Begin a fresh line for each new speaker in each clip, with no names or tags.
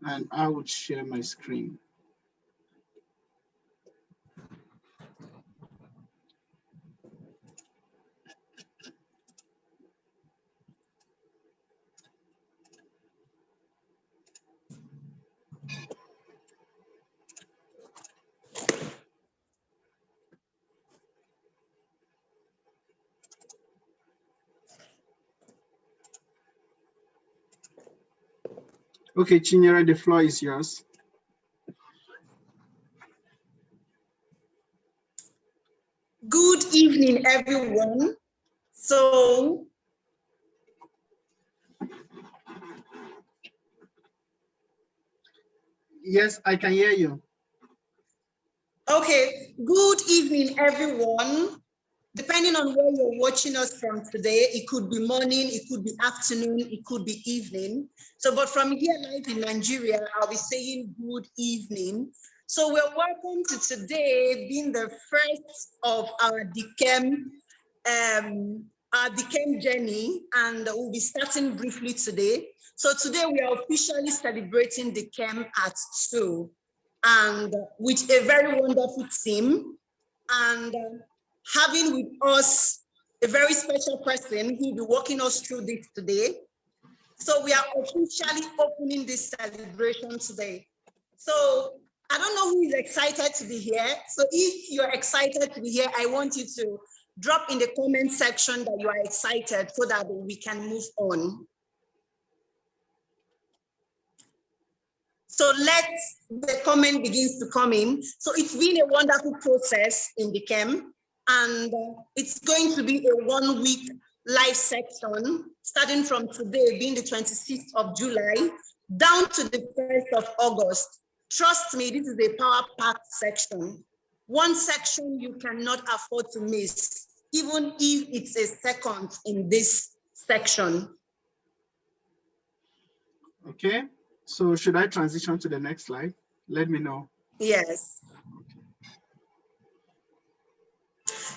and I would share my screen. Okay, Chinyere, the floor is yours.
Good evening, everyone. So,
yes, I can hear you.
okay, good evening, everyone. Depending on where you're watching us from today, it could be morning, it could be afternoon, it could be evening. So, but from here live in Nigeria, I'll be saying good evening. So we're welcome to today being the first of our Dekemp journey, and we'll be starting briefly today. So today we are officially celebrating Dekemp at 2, and with a very wonderful team, and having with us a very special person who will be walking us through this today. So we are officially opening this celebration today. So I don't know who is excited to be here. So if you're excited to be here, I want you to drop in the comment section that you are excited so that we can move on. So the comment begins to come in. So it's been a wonderful process in Dekemp, and it's going to be a 1-week live section, starting from today, being the 26th of July, down to the 1st of August. Trust me, this is a power-packed section. One section you cannot afford to miss, even if it's a second in this section.
Okay, so should I transition to the next slide? Let me know.
Yes.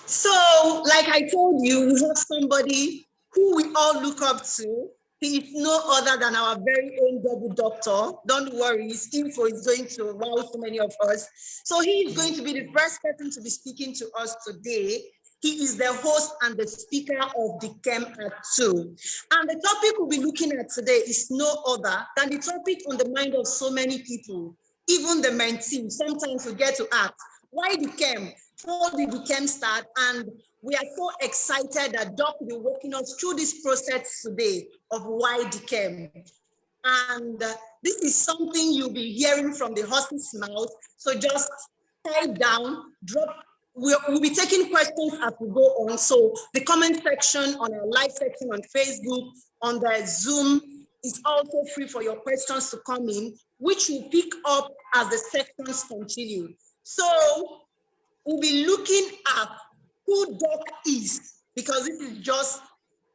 So, like I told you, we have somebody who we all look up to. He is no other than our very own double doctor. Don't worry, his info is going to wow so many of us. So he is going to be the first person to be speaking to us today. He is the host and the speaker of Dekemp at 2. And the topic we'll be looking at today is no other than the topic on the mind of so many people, even the mentee. Sometimes we get to ask, why Dekemp? How did Dekemp start? And we are so excited that Doc will be walking us through this process today of why Dekemp. And this is something you'll be hearing from the horse's mouth. So just type down, drop. We'll be taking questions as we go on. So the comment section on our live section on Facebook, on the Zoom, is also free for your questions to come in, which will pick up as the sections continue. So we'll be looking at who Doc is, because this is just,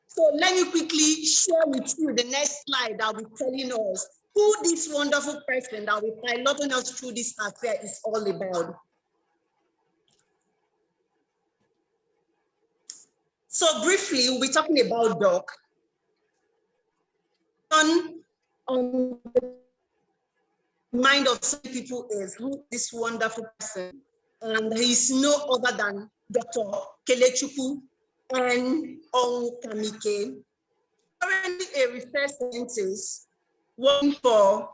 so let me quickly share with you the next slide that will be telling us who this wonderful person that will be piloting us through this affair is all about. So briefly, we'll be talking about Doc. On the mind of some people is who this wonderful person, and he is no other than Dr. Kelechukwu and Onkamike, currently a research scientist working for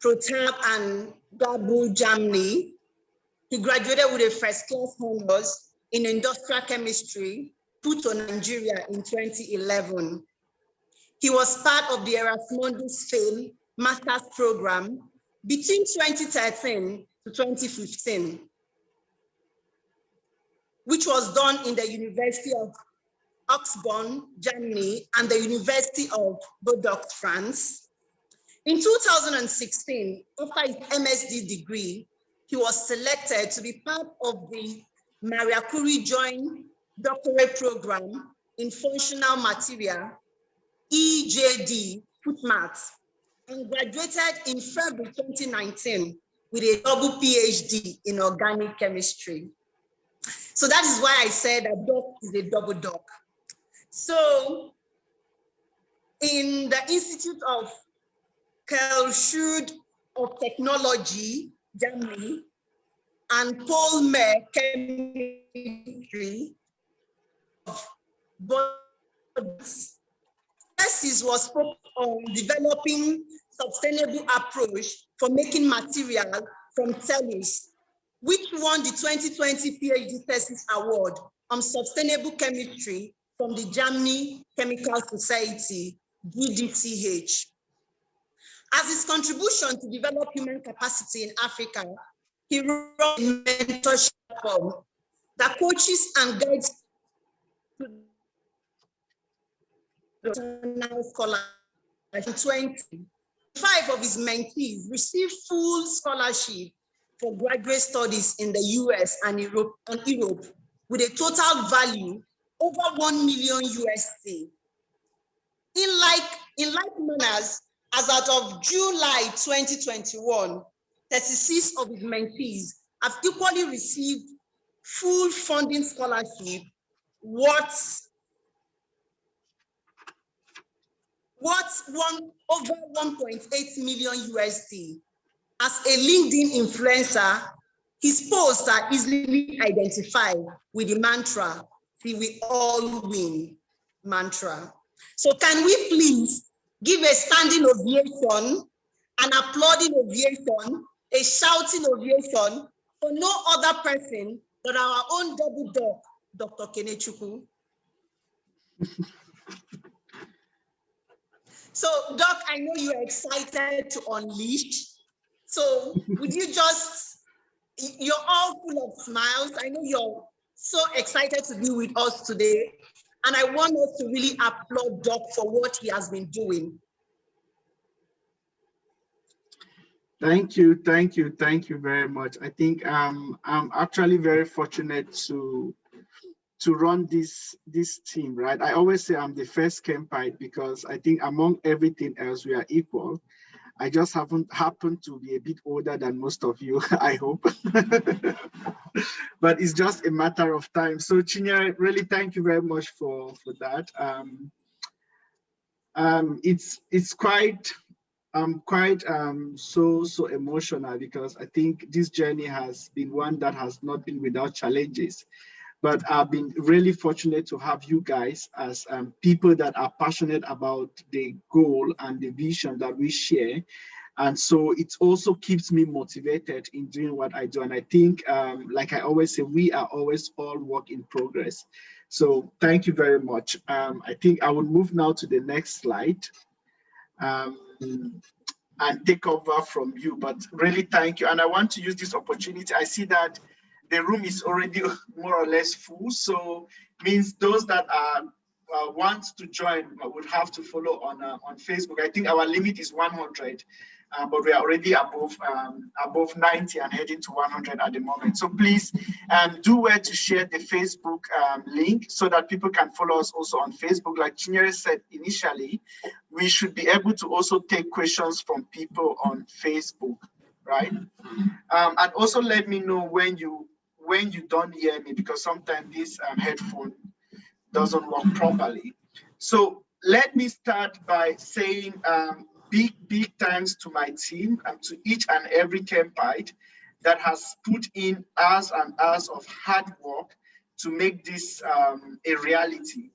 Protab and Gabu, Germany. He graduated with a first-class honors in industrial chemistry, put on Nigeria in 2011. He was part of the Erasmus Fame Master's Program between 2013 to 2015, which was done in the University of Augsburg, Germany, and the University of Bordeaux, France. In 2016, after his MSc degree, he was selected to be part of the Maria Curie Joint Doctorate Program in Functional Material, EJD, Footmath, and graduated in February 2019 with a double PhD in organic chemistry. So that is why I said that Doc is a double doc. So in the Institute of Karlsruhe of Technology, Germany, and Polymer Chemistry. But thesis was focused on developing sustainable approach for making material from cellulose, which won the 2020 PhD thesis award on sustainable chemistry from the Germany Chemical Society, GDCH. As his contribution to develop human capacity in Africa, he wrote a mentorship platform that coaches and guides national scholars. In 25 of his mentees received full scholarship for graduate studies in the US and Europe, with a total value over 1 million USD. In like manners, as out of July 2021, 36 of his mentees have equally received full funding scholarship worth over 1.8 million USD. As a LinkedIn influencer, his posts are easily identified with the mantra, "See, we all win" mantra. So can we please give a standing ovation, an applauding ovation, a shouting ovation for no other person than our own double doc, Dr. Kenechukwu. So, Doc, I know you're excited to unleash. So would you just, you're all full of smiles. I know you're so excited to be with us today. And I want us to really applaud Doc for what he has been doing.
Thank you very much. I think I'm actually very fortunate to run this team, right? I always say I'm the first Kempite because I think among everything else we are equal. I just haven't happened to be a bit older than most of you, I hope. But it's just a matter of time. So Chinyere, really thank you very much for that. It's quite so emotional because I think this journey has been one that has not been without challenges. But I've been really fortunate to have you guys as people that are passionate about the goal and the vision that we share. And so it also keeps me motivated in doing what I do. And I think, like I always say, we are always all work in progress. So thank you very much. I think I will move now to the next slide and take over from you. But really thank you. And I want to use this opportunity. I see that the room is already more or less full, so means those that are want to join would have to follow on Facebook. I think our limit is 100, but we are already above 90 and heading to 100 at the moment. So please do well to share the Facebook link so that people can follow us also on Facebook. Like Chinyere said initially, we should be able to also take questions from people on Facebook, right? And also let me know when you don't hear me, because sometimes this headphone doesn't work properly. So let me start by saying big thanks to my team and to each and every Kempite that has put in hours and hours of hard work to make this a reality.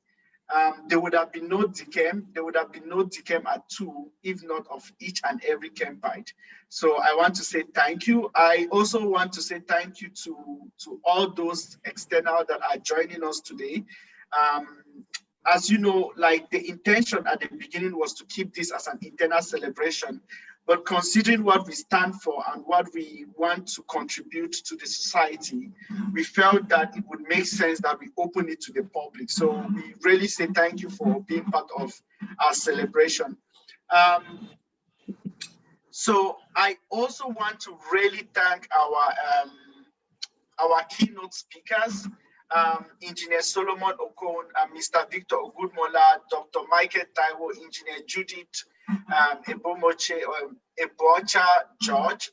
There would have been no Dekemp, there would have been no Dekemp at 2 if not of each and every Kempite. So I want to say thank you. I also want to say thank you to all those external that are joining us today. As you know, like the intention at the beginning was to keep this as an internal celebration, but considering what we stand for and what we want to contribute to the society, we felt that it would make sense that we open it to the public. So we really say thank you for being part of our celebration. So I also want to really thank our keynote speakers, Engineer Solomon Okon, Mr. Victor Ogudmola, Dr. Mike Taiwo, Engineer Judith Ebocha George.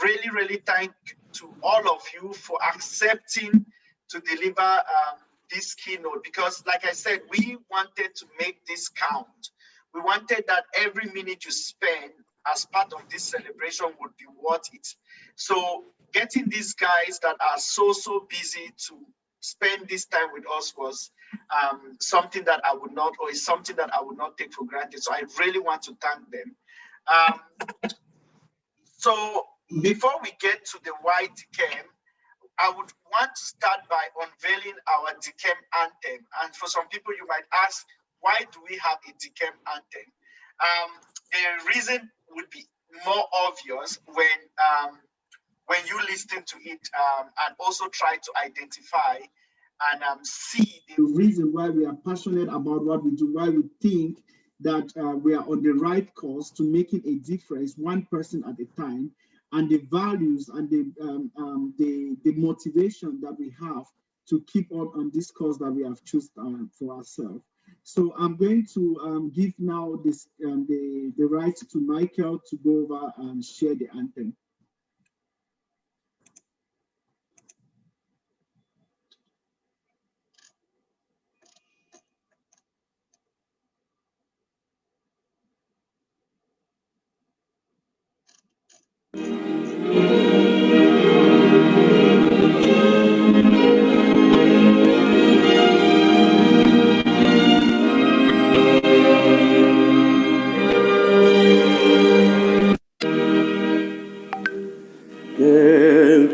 Really thank to all of you for accepting to deliver this keynote, because like I said, we wanted to make this count. We wanted that every minute you spend as part of this celebration would be worth it. So getting these guys that are so busy to spend this time with us was something that I would not, or is something that I would not take for granted. So I really want to thank them. So before we get to the why Dekemp, I would want to start by unveiling our Dekemp Anthem. And for some people, you might ask, why do we have a Dekemp Anthem? The reason would be more obvious when you listen to it and also try to identify and see the reason why we are passionate about what we do, why we think that we are on the right course to making a difference, one person at a time, and the values and the motivation that we have to keep on this course that we have chosen for ourselves. So I'm going to give now this the right to Michael to go over and share the anthem.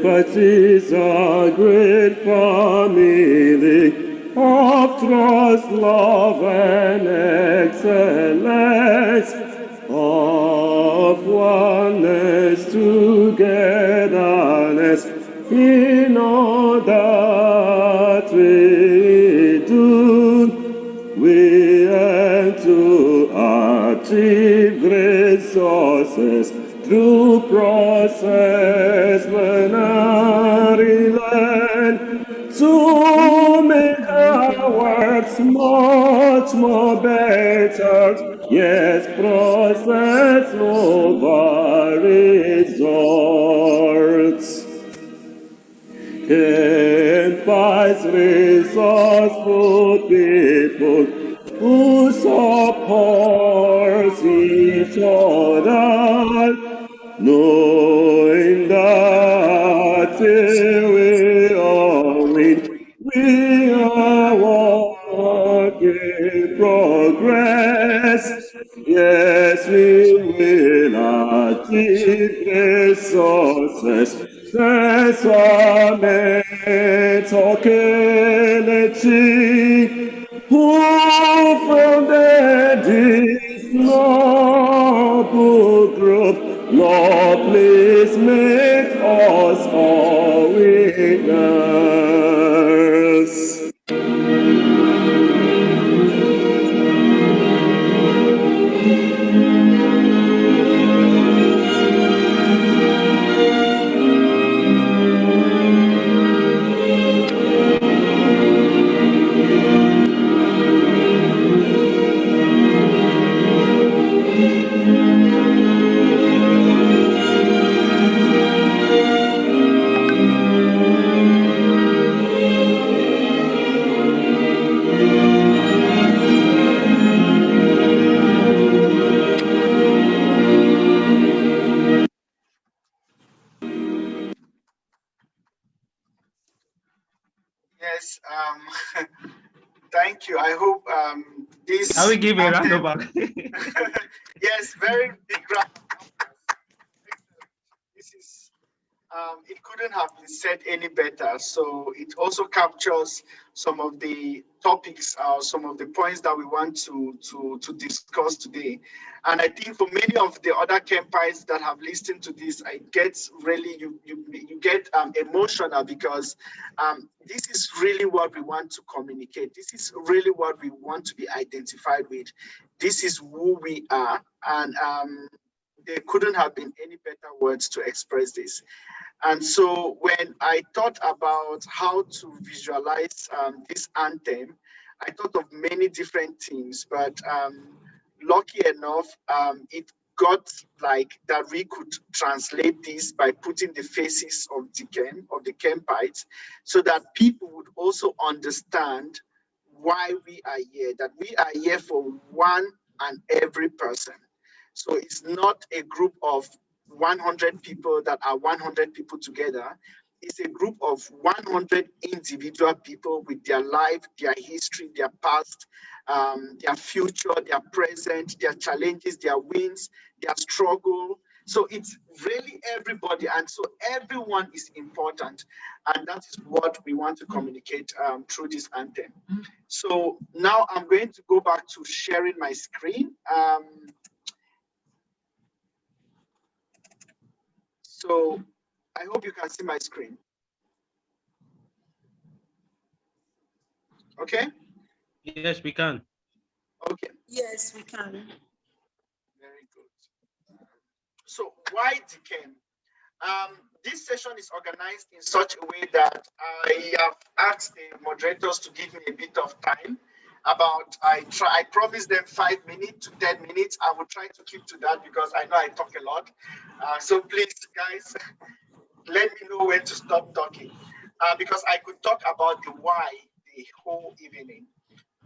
But is a great family of trust, love, and excellence, of oneness, togetherness, in all that we do. We aim to achieve great success through process, learn, to make our works much more better. Yes, process over results. Advise resourceful people who support each other, knowing that till we all win, we are working progress. Yes, we will achieve great success. That's why men who from this noble group, Lord, please make us all winners.
Yes, thank you. I hope this.
I will give a round of applause.
Yes, very big round. This is. It couldn't have been said any better. So it also captures some of the topics, some of the points that we want to discuss today. And I think for many of the other campers that have listened to this, I get really you get emotional because this is really what we want to communicate. This is really what we want to be identified with. This is who we are, and there couldn't have been any better words to express this. And so when I thought about how to visualize this anthem, I thought of many different things, but lucky enough, it got like that we could translate this by putting the faces of the Kempites, so that people would also understand why we are here, that we are here for one and every person. So it's not a group of 100 people that are 100 people together. It's a group of 100 individual people with their life, their history, their past, their future, their present, their challenges, their wins, their struggle. So it's really everybody. And so everyone is important. And that is what we want to communicate through this anthem. So now I'm going to go back to sharing my screen. So I hope you can see my screen. Okay?
Yes, we can.
Okay.
Yes, we can.
Very good. So why Dekemp? This session is organized in such a way that I have asked the moderators to give me a bit of time. I promised them 5 minutes to 10 minutes. I will try to keep to that because I know I talk a lot. So please, guys, let me know when to stop talking. Because I could talk about the why the whole evening.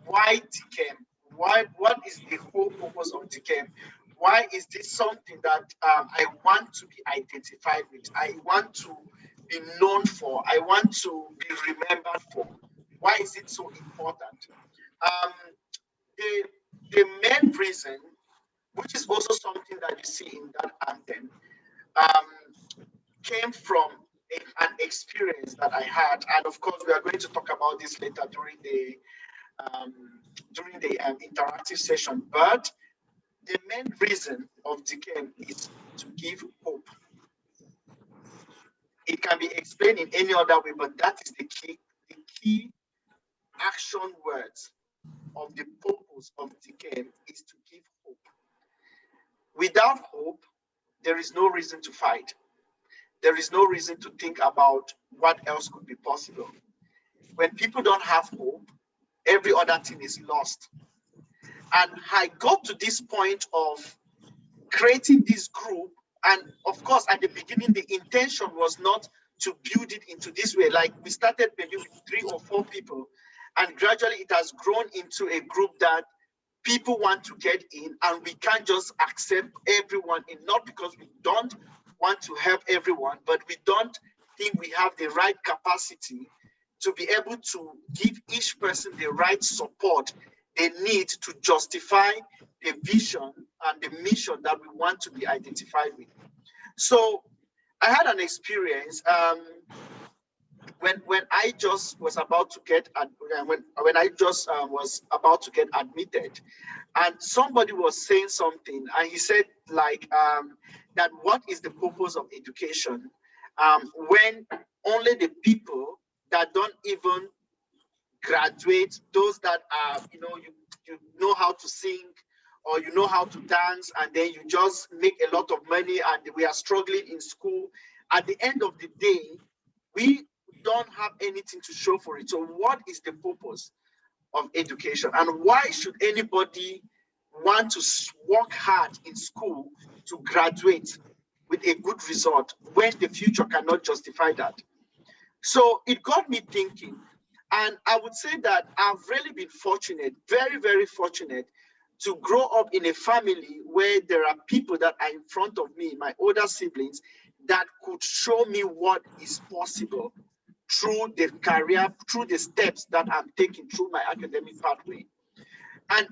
Why Dekemp? What is the whole purpose of Dekemp? Why is this something that I want to be identified with? I want to be known for. I want to be remembered for. Why is it so important? The main reason, which is also something that you see in that anthem, came from an experience that I had, and of course we are going to talk about this later during the interactive session. But the main reason of Dekemp is to give hope. It can be explained in any other way, but that is the key action words of the purpose of Dekemp is to give hope. Without hope, there is no reason to fight. There is no reason to think about what else could be possible. When people don't have hope, every other thing is lost. And I got to this point of creating this group. And of course, at the beginning, the intention was not to build it into this way. Like we started maybe with 3 or 4 people, and gradually it has grown into a group that people want to get in, and we can't just accept everyone in, not because we don't want to help everyone, but we don't think we have the right capacity to be able to give each person the right support they need to justify the vision and the mission that we want to be identified with. So I had an experience when I just was about to get was about to get admitted, and somebody was saying something, and he said like that what is the purpose of education when only the people that don't even graduate, those that are, you know how to sing or you know how to dance, and then you just make a lot of money and we are struggling in school. At the end of the day, we don't have anything to show for it. So what is the purpose of education, and why should anybody want to work hard in school to graduate with a good result when the future cannot justify that? So it got me thinking. And I would say that I've really been fortunate, very, very fortunate, to grow up in a family where there are people that are in front of me, my older siblings, that could show me what is possible through the career, through the steps that I'm taking through my academic pathway. And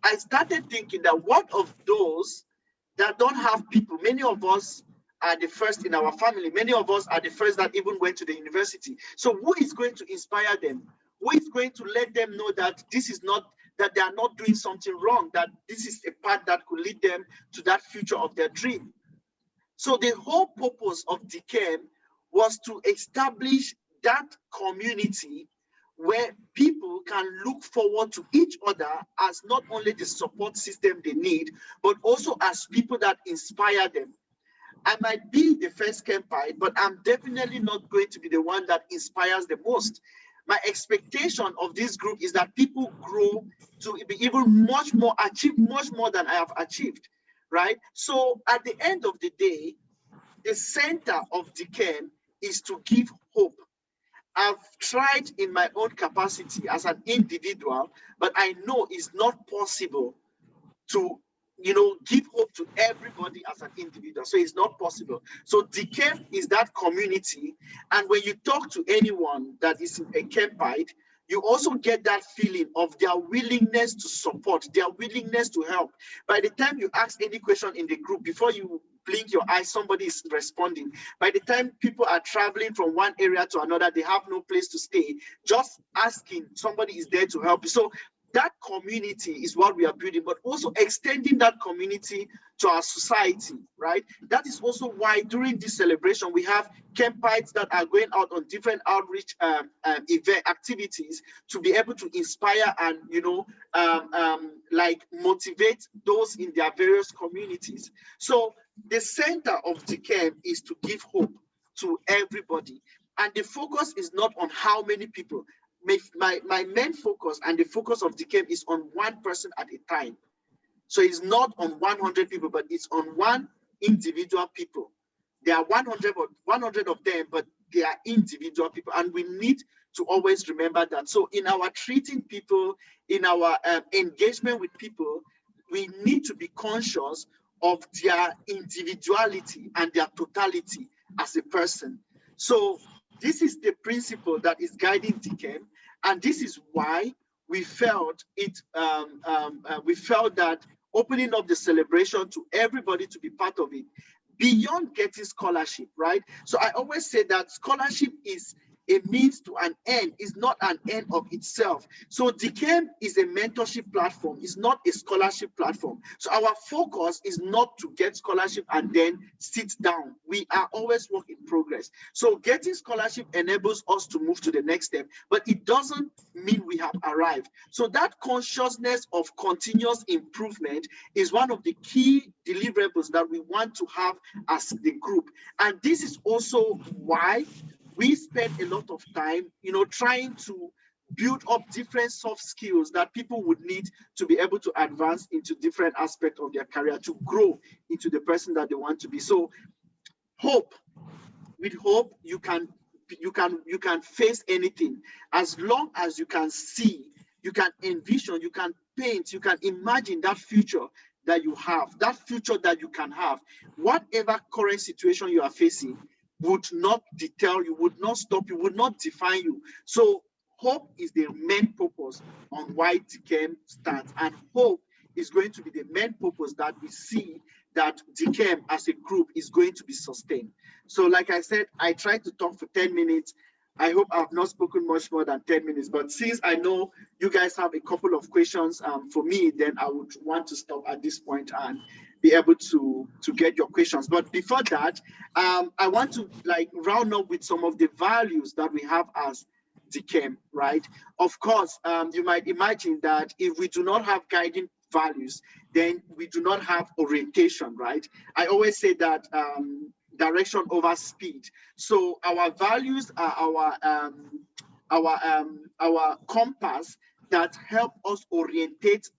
I started thinking that what of those that don't have people? Many of us are the first in our family. Many of us are the first that even went to the university. So who is going to inspire them? Who is going to let them know that this is not, that they are not doing something wrong, that this is a path that could lead them to that future of their dream? So the whole purpose of Dekemp was to establish that community where people can look forward to each other as not only the support system they need, but also as people that inspire them. I might be the first campite, but I'm definitely not going to be the one that inspires the most. My expectation of this group is that people grow to be even much more, achieve much more than I have achieved, right? So at the end of the day, the center of Dekemp is to give hope. I've tried in my own capacity as an individual, but I know it's not possible to give hope to everybody as an individual. So it's not possible. So Dekemp is that community. And when you talk to anyone that is a campite, you also get that feeling of their willingness to support, their willingness to help. By the time you ask any question in the group, before you blink your eyes, somebody is responding. By the time people are traveling from one area to another, they have no place to stay. Just asking, somebody is there to help you. So that community is what we are building, but also extending that community to our society, right? That is also why during this celebration, we have campites that are going out on different outreach event activities to be able to inspire and, motivate those in their various communities. So the center of Dekemp is to give hope to everybody. And the focus is not on how many people. My main focus and the focus of Dekemp is on one person at a time. So it's not on 100 people, but it's on one individual people. There are 100 of them, but they are individual people. And we need to always remember that. So in our treating people, in our engagement with people, we need to be conscious of their individuality and their totality as a person. So this is the principle that is guiding Dekemp, and this is why we felt it. We felt that opening up the celebration to everybody to be part of it, beyond getting scholarship, right? So I always say that scholarship is a means to an end, is not an end of itself. So Dekemp is a mentorship platform, it's not a scholarship platform. So our focus is not to get scholarship and then sit down. We are always work in progress. So getting scholarship enables us to move to the next step, but it doesn't mean we have arrived. So that consciousness of continuous improvement is one of the key deliverables that we want to have as the group. And this is also why we spend a lot of time, trying to build up different soft skills that people would need to be able to advance into different aspects of their career, to grow into the person that they want to be. So hope, with hope, you can face anything. As long as you can see, you can envision, you can paint, you can imagine that future that you have, that future that you can have. Whatever current situation you are facing would not deter you, would not stop you, would not define you. So hope is the main purpose on why Dekemp stands, and hope is going to be the main purpose that we see that Dekemp as a group is going to be sustained. So like I said, I tried to talk for 10 minutes. I hope I've not spoken much more than 10 minutes, but since I know you guys have a couple of questions for me, then I would want to stop at this point and be able to get your questions. But before that, I want to round up with some of the values that we have as Dekemp, right? Of course, you might imagine that if we do not have guiding values, then we do not have orientation, right? I always say that direction over speed. So our values are our compass that help us orientate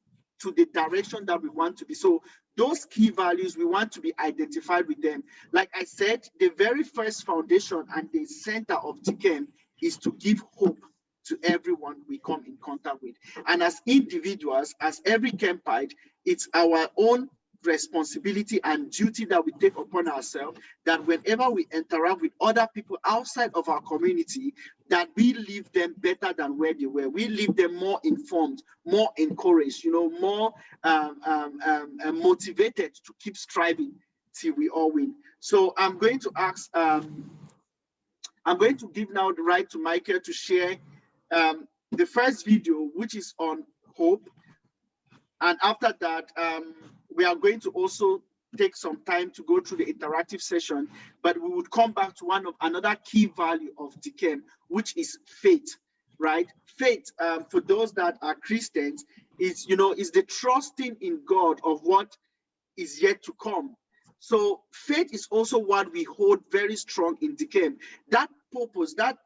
to the direction that we want to be. So those key values, we want to be identified with them. Like I said, the very first foundation and the center of Dekemp is to give hope to everyone we come in contact with. And as individuals, as every campite, it's our own responsibility and duty that we take upon ourselves, that whenever we interact with other people outside of our community, that we leave them better than where they were. We leave them more informed, more encouraged, more motivated to keep striving till we all win. So I'm going to ask, I'm going to give now the right to Michael to share the first video, which is on hope. And after that, we are going to also take some time to go through the interactive session, but we would come back to another key value of Dekemp, which is faith, right? Faith, for those that are Christians, is the trusting in God of what is yet to come. So faith is also what we hold very strong in Dekemp. That purpose, that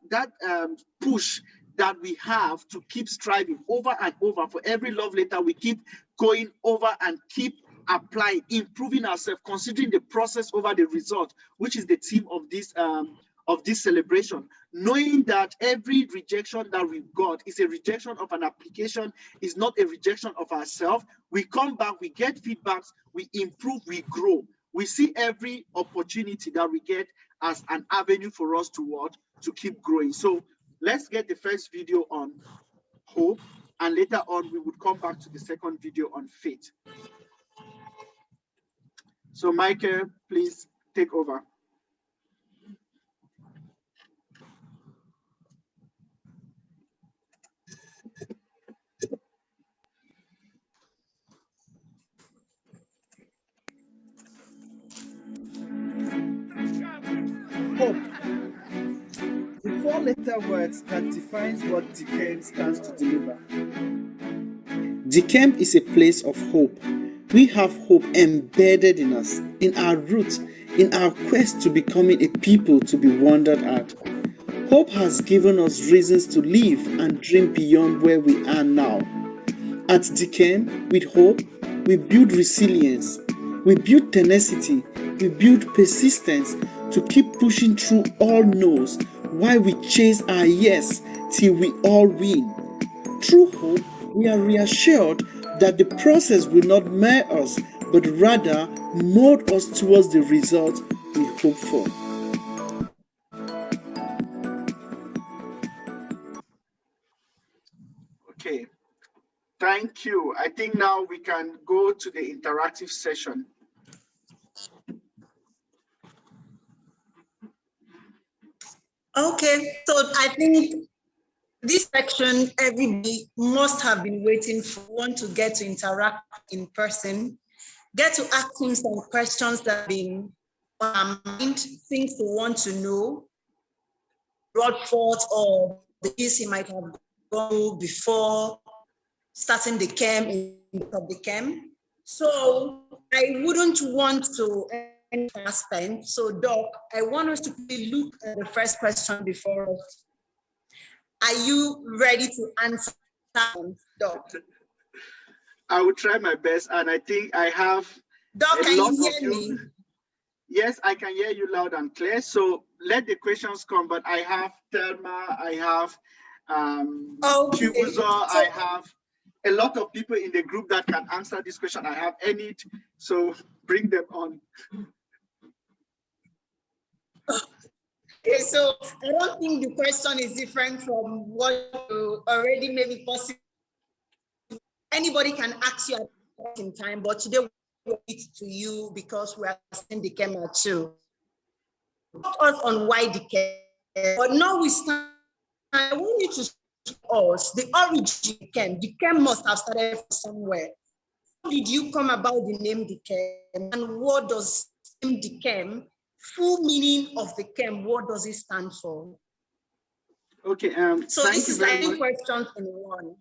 push that we have to keep striving over and over. For every love letter, we keep going over and keep applying, improving ourselves, considering the process over the result, which is the theme of of this celebration, knowing that every rejection that we've got is a rejection of an application, is not a rejection of ourselves. We come back, we get feedbacks, we improve, we grow. We see every opportunity that we get as an avenue for us to what? To keep growing. So let's get the first video on hope, and later on we would come back to the second video on faith. So Michael, please take over.
Hope. The four-letter words that defines what Dekemp stands to deliver. Dekemp is a place of hope. We have hope embedded in us, in our roots, in our quest to becoming a people to be wondered at. Hope has given us reasons to live and dream beyond where we are now. At Dekemp, with hope, we build resilience, we build tenacity, we build persistence to keep pushing through all no's while we chase our yes till we all win. Through hope, we are reassured that the process will not mar us, but rather mold us towards the result we hope for.
Okay, thank you. I think now we can go to the interactive session.
Okay, so I think this section everybody must have been waiting for. Want to get to interact in person, get to ask him some questions that have been on our mind, things we want to know, brought forth, or the things he might have gone before starting the camp of the camp. So I wouldn't want to spend. So Doc, I want us to look at the first question before us. Are you ready to answer, Doc?
I will try my best, and I think I have
Doc, can you hear me?
Yes, I can hear you loud and clear. So let the questions come, but I have Thelma, I have Chibuzo, I have a lot of people in the group that can answer this question. I have Enid, so bring them on.
Okay, so I don't think the question is different from what you already maybe possible. Anybody can ask you at in time, but today we'll give it to you because we are seeing the camera too. Talk us on why the camp, but now we stand. I want you to tell us the origin. The camp must have started from somewhere. How did you come about the name Dekemp, and what does Dekemp, full meaning of the camp, what does it stand for?
Okay.
So this is like 2 questions in one.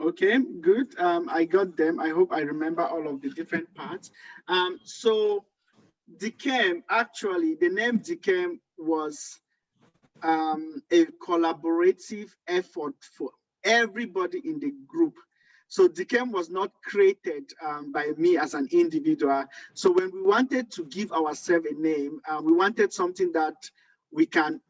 Okay, good. I got them. I hope I remember all of the different parts. So Dekemp, actually, the name Dekemp was a collaborative effort for everybody in the group. So Dekemp was not created by me as an individual. So when we wanted to give ourselves a name, we wanted something that we can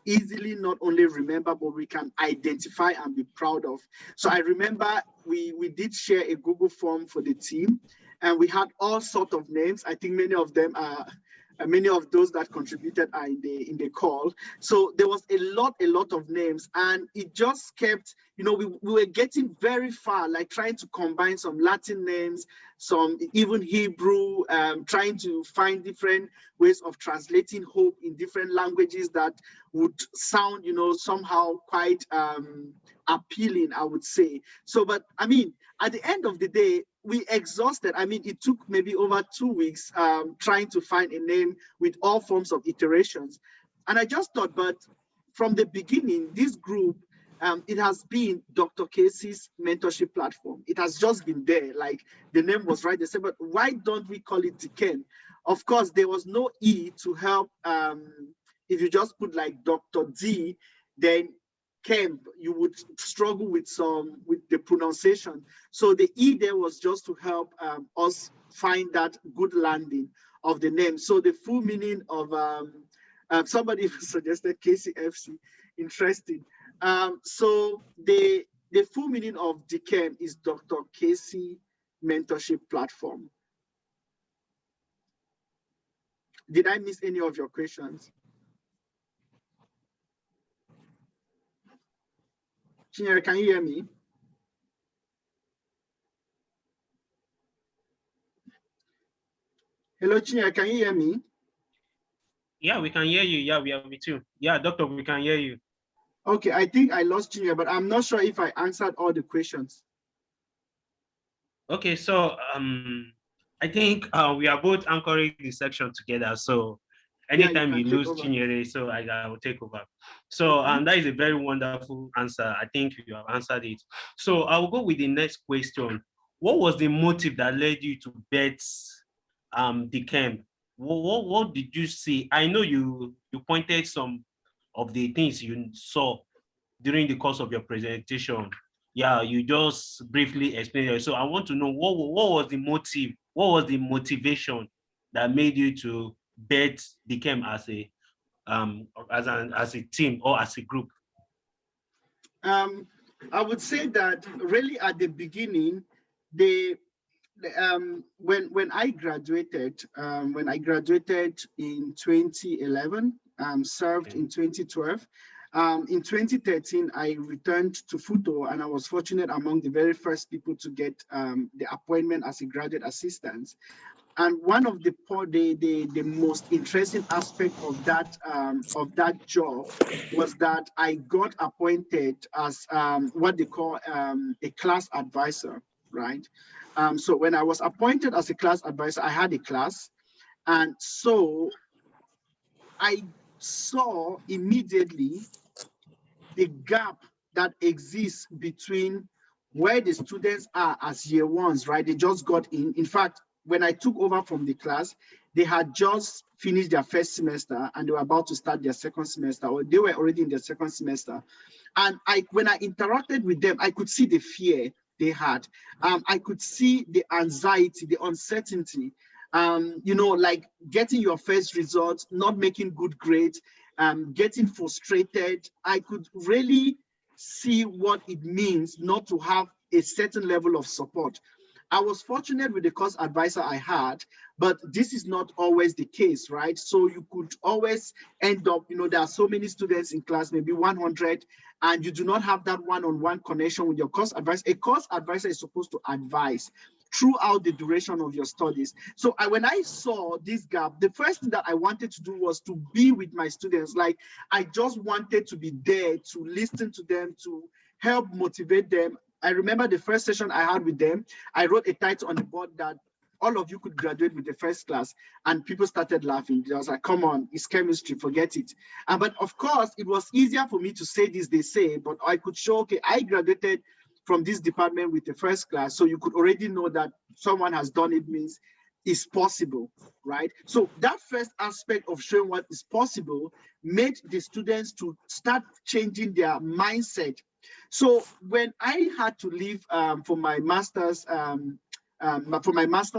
easily not only remember, but we can identify and be proud of. So I remember we did share a Google form for the team, and we had all sorts of names. I think many of them are many of those that contributed are in the call. So there was a lot of names, and it just kept, we were getting very far, like trying to combine some Latin names, some even Hebrew, trying to find different ways of translating hope in different languages that would sound, somehow quite appealing, I would say. So, but I mean, at the end of the day, we exhausted. I mean, it took maybe over 2 weeks trying to find a name with all forms of iterations. And I just thought, but from the beginning, this group, it has been Dr. Casey's mentorship platform. It has just been there, like the name was right. They said, but why don't we call it Dekemp? Of course, there was no E to help. If you just put like Dr. D, then Kemp, you would struggle with the pronunciation. So the E there was just to help us find that good landing of the name. So the full meaning of Somebody suggested KCFC. Interesting. So the full meaning of Dekemp is Dr. Casey Mentorship Platform. Did I miss any of your questions? Chinyere, can you hear me? Hello, Chinyere, can you hear me?
Yeah, we can hear you. Yeah, we are with you. Yeah, doctor, we can hear you.
Okay, I think I lost Chinyere, but I'm not sure if I answered all the questions.
Okay, so I think we are both anchoring the section together. So anytime you lose Chinyere, so I will take over. So that is a very wonderful answer. I think you have answered it. So I will go with the next question. What was the motive that led you to bet Dekemp? What did you see? I know you pointed some of the things you saw during the course of your presentation. Yeah, you just briefly explained it. So I want to know what was the motive, what was the motivation that made you to bet Dekemp as a team or as a group?
I would say that really at the beginning, when I graduated in 2011, served in 2012. In 2013, I returned to Futo, and I was fortunate among the very first people to get the appointment as a graduate assistant. And one of the most interesting aspect of that job was that I got appointed as what they call a class advisor, right? So when I was appointed as a class advisor, I had a class, and so I saw immediately the gap that exists between where the students are as year ones, right? They just got in. In fact, when I took over from the class, they had just finished their first semester and they were about to start their second semester, or they were already in their second semester. And when I interacted with them, I could see the fear they had. I could see the anxiety, the uncertainty, like getting your first results, not making good grades, getting frustrated. I could really see what it means not to have a certain level of support. I was fortunate with the course advisor I had, but this is not always the case, right? So you could always end up, there are so many students in class, maybe 100, and you do not have that one-on-one connection with your course advisor. A course advisor is supposed to advise throughout the duration of your studies. So when I saw this gap, the first thing that I wanted to do was to be with my students. Like, I just wanted to be there to listen to them, to help motivate them. I remember the first session I had with them, I wrote a title on the board that all of you could graduate with the first class, and people started laughing. I was like, come on, it's chemistry, forget it. But of course, it was easier for me to say this, they say, but I could show, okay, I graduated from this department with the first class, so you could already know that someone has done it means it's possible, right? So that first aspect of showing what is possible made the students to start changing their mindset. So when I had to leave for my master's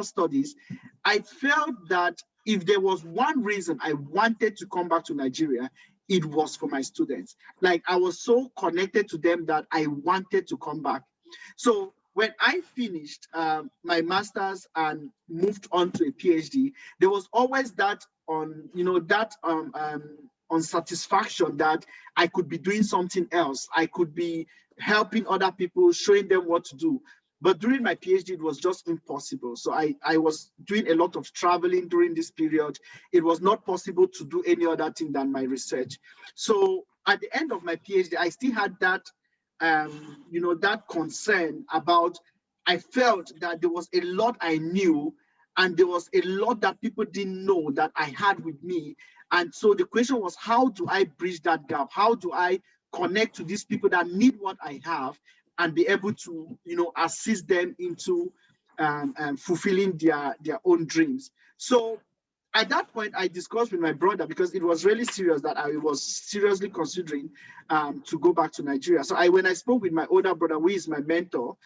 studies, I felt that if there was one reason I wanted to come back to Nigeria, it was for my students. Like, I was so connected to them that I wanted to come back. So when I finished my master's and moved on to a PhD, there was always that unsatisfaction that I could be doing something else. I could be helping other people, showing them what to do. But during my PhD, it was just impossible. So I was doing a lot of traveling during this period. It was not possible to do any other thing than my research. So at the end of my PhD, I still had that, that concern about, I felt that there was a lot I knew, and there was a lot that people didn't know that I had with me. And so the question was, how do I bridge that gap? How do I connect to these people that need what I have and be able to, assist them into fulfilling their own dreams? So at that point, I discussed with my brother, because it was really serious that I was seriously considering to go back to Nigeria. So when I spoke with my older brother, who is my mentor,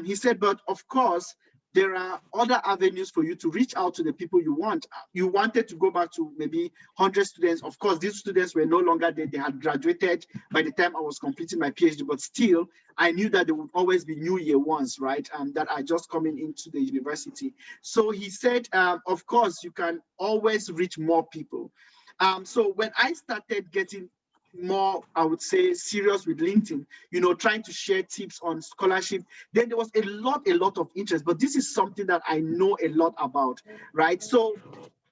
he said, but of course, there are other avenues for you to reach out to the people you want. You wanted to go back to maybe 100 students. Of course, these students were no longer there. They had graduated by the time I was completing my PhD, but still, I knew that there would always be new year ones, right? That are just coming into the university. So he said, of course, you can always reach more people. So when I started getting more, I would say, serious with LinkedIn, trying to share tips on scholarship, then there was a lot of interest. But this is something that I know a lot about, right? So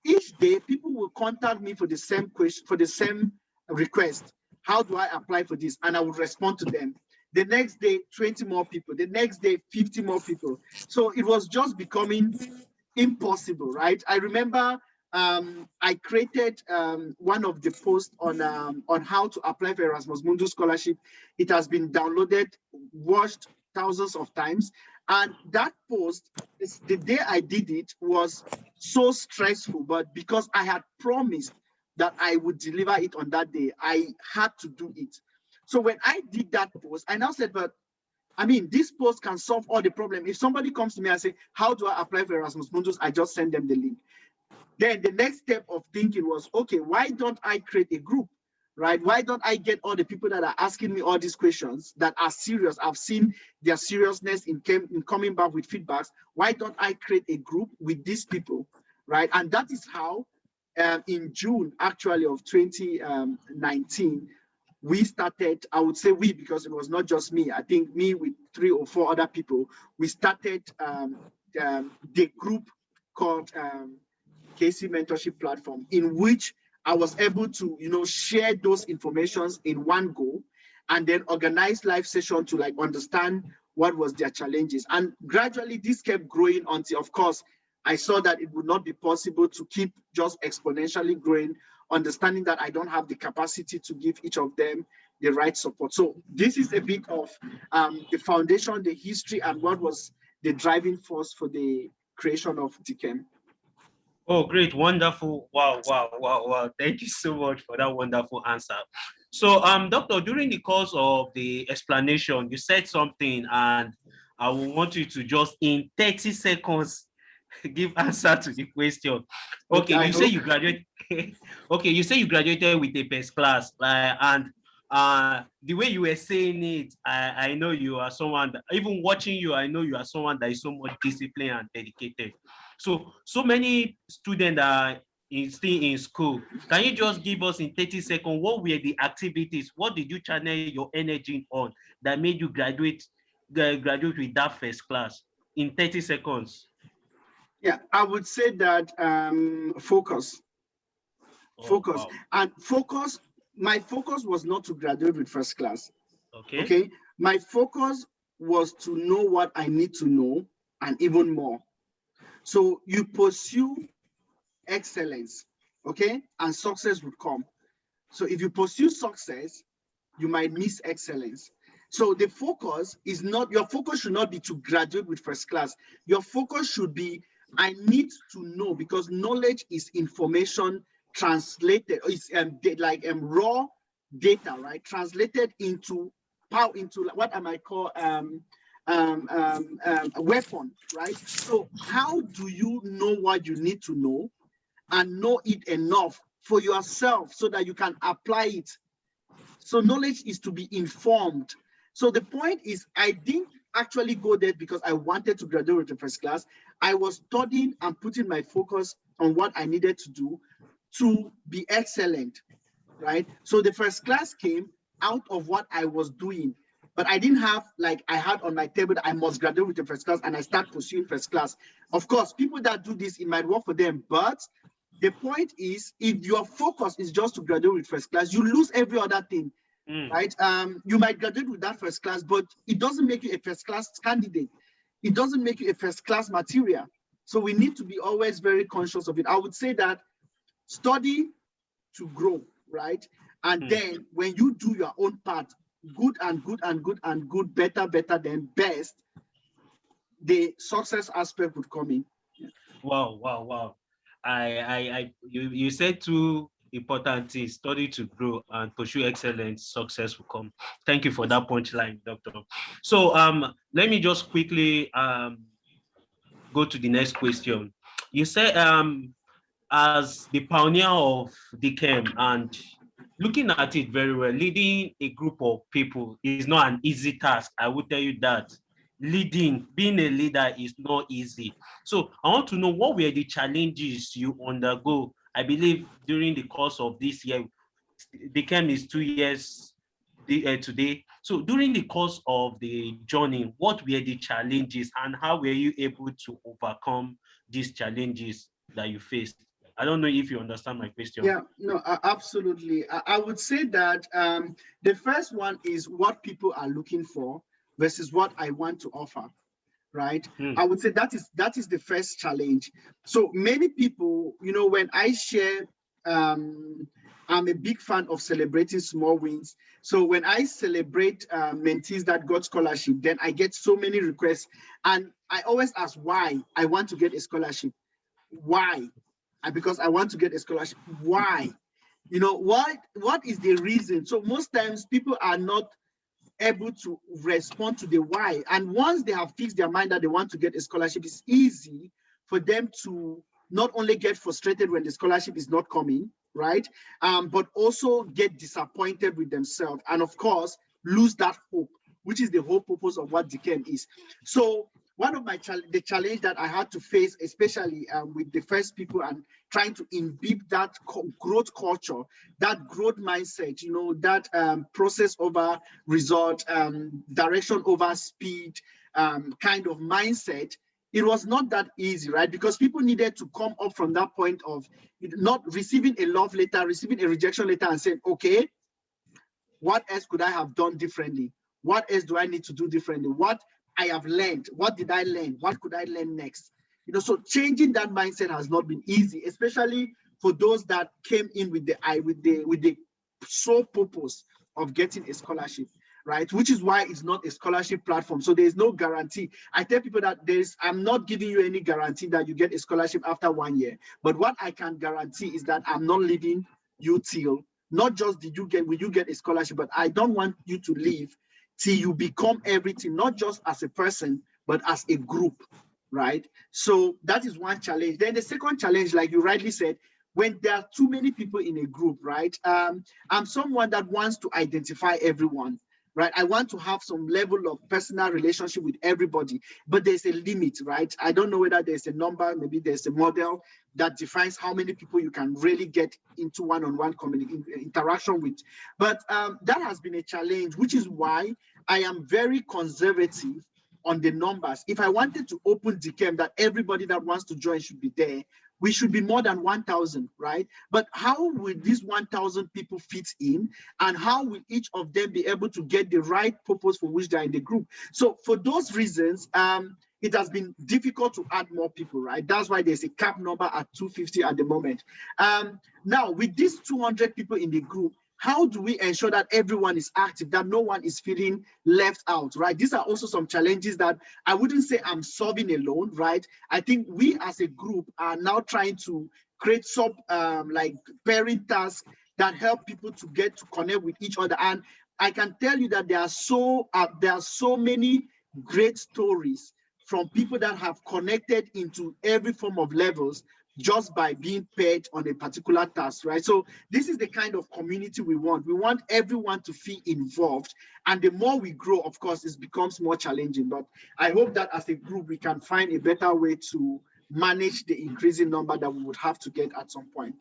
each day people will contact me for the same question, for the same request. How do I apply for this? And I will respond to them. The next day, 20 more people. The next day, 50 more people. So it was just becoming impossible, right? I remember I created one of the posts on how to apply for Erasmus Mundo scholarship. It has been downloaded, watched thousands of times. And that post, the day I did it, was so stressful, but because I had promised that I would deliver it on that day, I had to do it. So when I did that post, I now said, but I mean, this post can solve all the problem. If somebody comes to me and say, how do I apply for Erasmus Mundus? I just send them the link. Then the next step of thinking was, okay, why don't I create a group, right? Why don't I get all the people that are asking me all these questions that are serious? I've seen their seriousness in coming back with feedbacks. Why don't I create a group with these people, right? And that is how in June, actually, of 2019, we started, I would say we, because it was not just me, I think me with 3 or 4 other people, we started the group called KC Mentorship Platform, in which I was able to, share those informations in one go, and then organize live session to understand what was their challenges. And gradually this kept growing until, of course, I saw that it would not be possible to keep just exponentially growing, understanding that I don't have the capacity to give each of them the right support. So this is a bit of the foundation, the history, and what was the driving force for the creation of Dekemp.
Oh, great, wonderful. Wow. Thank you so much for that wonderful answer. So, Doctor, during the course of the explanation, you said something, and I will want you to just in 30 seconds give answer to the question. Okay, you say you graduated. Okay, you say you graduated with a first class, and the way you were saying it, I know you are someone that, even watching you, I know you are someone that is so much disciplined and dedicated. So many students are still in school. Can you just give us in 30 seconds, what were the activities? What did you channel your energy on that made you graduate with that first class in 30 seconds?
Yeah, I would say that focus. Wow. And focus, my focus was not to graduate with first class. Okay. My focus was to know what I need to know and even more. So you pursue excellence, okay, and success would come. So if you pursue success, you might miss excellence. So the focus is not, your focus should not be to graduate with first class. Your focus should be, I need to know, because knowledge is information translated, it's raw data, right? Translated into power, into what I might call a weapon, right? So how do you know what you need to know and know it enough for yourself so that you can apply it? So knowledge is to be informed. So the point is, I didn't actually go there because I wanted to graduate with the first class. I was studying and putting my focus on what I needed to do to be excellent, right? So the first class came out of what I was doing, but I didn't have, like I had on my table, I must graduate with the first class and I start pursuing first class. Of course, people that do this, it might work for them, but the point is, if your focus is just to graduate with first class, you lose every other thing, right? You might graduate with that first class, but it doesn't make you a first class candidate. It doesn't make you a first class material. So we need to be always very conscious of it. I would say that study to grow, right? And then when you do your own part, good and good and good and good, better than best, the success aspect would come in.
Wow. You said two important things: study to grow and pursue excellence. Success will come. Thank you for that punchline, Doctor. So let me just quickly go to the next question. You said as the pioneer of Dekemp and looking at it very well, leading a group of people is not an easy task. I will tell you that. Leading, being a leader is not easy. So I want to know, what were the challenges you undergo? I believe during the course of this year, Dekemp is 2 years today. So during the course of the journey, what were the challenges and how were you able to overcome these challenges that you faced? I don't know if you understand my question.
Yeah, no, absolutely. I would say that the first one is what people are looking for versus what I want to offer, right? I would say that is the first challenge. So many people, when I share, I'm a big fan of celebrating small wins. So when I celebrate mentees that got scholarship, then I get so many requests, and I always ask why I want to get a scholarship. Why? Because I want to get a scholarship. Why? What is the reason? So most times people are not able to respond to the why. And once they have fixed their mind that they want to get a scholarship, it's easy for them to not only get frustrated when the scholarship is not coming, right? But also get disappointed with themselves. And of course, lose that hope, which is the whole purpose of what Dekemp is. So one of the challenge that I had to face, especially with the first people and trying to imbibe that growth culture, that growth mindset, that process over result, direction over speed kind of mindset, it was not that easy, right? Because people needed to come up from that point of not receiving a love letter, receiving a rejection letter and saying, okay, what else could I have done differently? What else do I need to do differently? What I have learned, what did I learn? What could I learn next? So changing that mindset has not been easy, especially for those that came in with the sole purpose of getting a scholarship, right? Which is why it's not a scholarship platform. So there's no guarantee. I tell people that I'm not giving you any guarantee that you get a scholarship after 1 year. But what I can guarantee is that I'm not leaving you till not just will you get a scholarship, but I don't want you to leave till you become everything, not just as a person, but as a group, right? So that is one challenge. Then the second challenge, like you rightly said, when there are too many people in a group, right? I'm someone that wants to identify everyone, right? I want to have some level of personal relationship with everybody, but there's a limit, right? I don't know whether there's a number, maybe there's a model that defines how many people you can really get into one-on-one interaction with. But that has been a challenge, which is why I am very conservative on the numbers. If I wanted to open Dekemp that everybody that wants to join should be there, we should be more than 1,000, right? But how will these 1,000 people fit in, and how will each of them be able to get the right purpose for which they're in the group? So for those reasons, it has been difficult to add more people, right? That's why there's a cap number at 250 at the moment. Now, with these 200 people in the group, how do we ensure that everyone is active, that no one is feeling left out, right? These are also some challenges that I wouldn't say I'm solving alone, right? I think we as a group are now trying to create some like pairing tasks that help people to get to connect with each other. And I can tell you that there are so many great stories from people that have connected into every form of levels just by being paired on a particular task, right? So this is the kind of community we want. We want everyone to feel involved. And the more we grow, of course, it becomes more challenging. But I hope that as a group, we can find a better way to manage the increasing number that we would have to get at some point.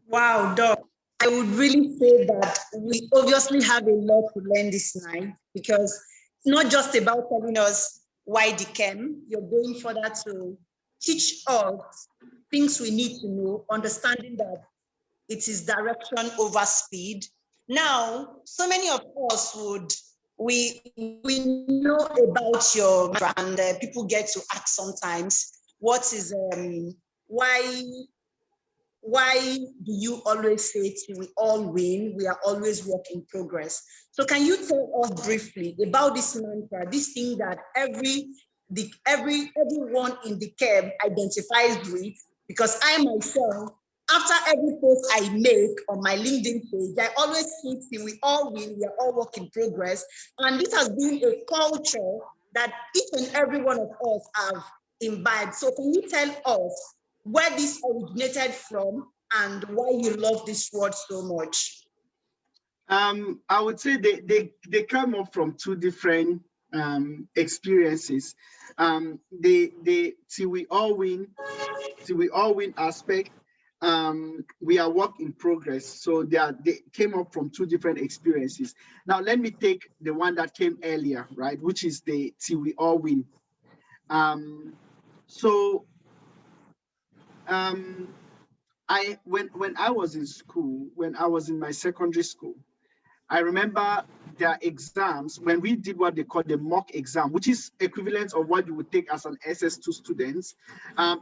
Wow, Doc. I would really say that we obviously have a lot to learn this night, because it's not just about telling us why Dekemp. You're going further to teach us things we need to know, understanding that it is direction over speed. Now, so many of us we know about your brand. People get to ask sometimes, what is why do you always say till we all win? We are always work in progress. So can you tell us briefly about this mantra, this thing that everyone in the camp identifies with? Because I myself, after every post I make on my LinkedIn page, I always say till we all win, we are all work in progress. And this has been a culture that each and every one of us have imbibed. So can you tell us where this originated from and why you love this word so much?
I would say they come up from two different experiences. Till we all win aspect. We are work in progress, so they came up from two different experiences. Now let me take the one that came earlier, right, which is the till we all win. When I was in school, when I was in my secondary school, I remember their exams when we did what they call the mock exam, which is equivalent of what you would take as an SS2 student.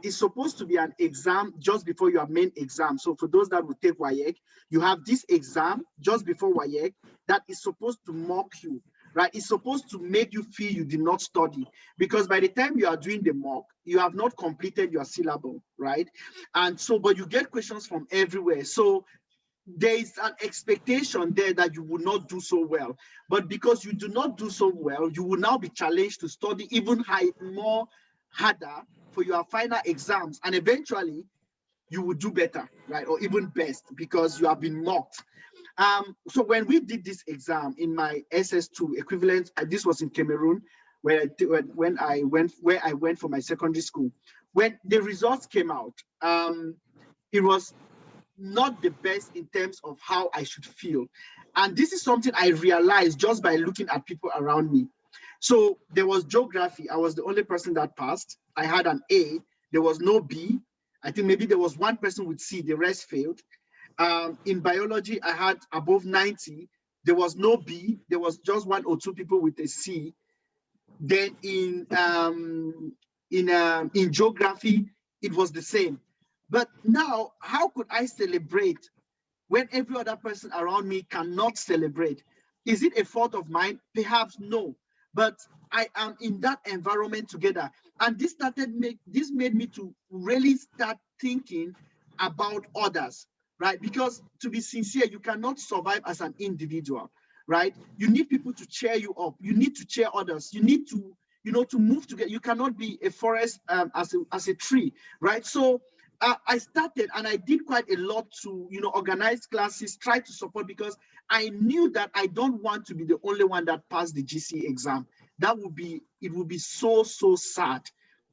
It's supposed to be an exam just before your main exam. So for those that would take WAEC, you have this exam just before WAEC that is supposed to mock you, right? It's supposed to make you feel you did not study, because by the time you are doing the mock, you have not completed your syllabus, right? And so, but you get questions from everywhere. So there is an expectation there that you will not do so well. But because you do not do so well, you will now be challenged to study even more harder for your final exams. And eventually you will do better, right? Or even best, because you have been mocked. So when we did this exam in my SS2 equivalent, this was in Cameroon, where I went for my secondary school. When the results came out, it was not the best in terms of how I should feel. And this is something I realized just by looking at people around me. So there was geography. I was the only person that passed. I had an A. There was no B. I think maybe there was one person with C. The rest failed. In biology, I had above 90. There was no B. There was just one or two people with a C. Then in geography, it was the same. But now, how could I celebrate when every other person around me cannot celebrate? Is it a fault of mine? Perhaps no. But I am in that environment together. And this made me to really start thinking about others, right? Because to be sincere, you cannot survive as an individual, right? You need people to cheer you up. You need to cheer others. You need to, to move together. You cannot be a forest as a tree, right? So I started and I did quite a lot to, organize classes, try to support, because I knew that I don't want to be the only one that passed the GC exam. It would be so sad.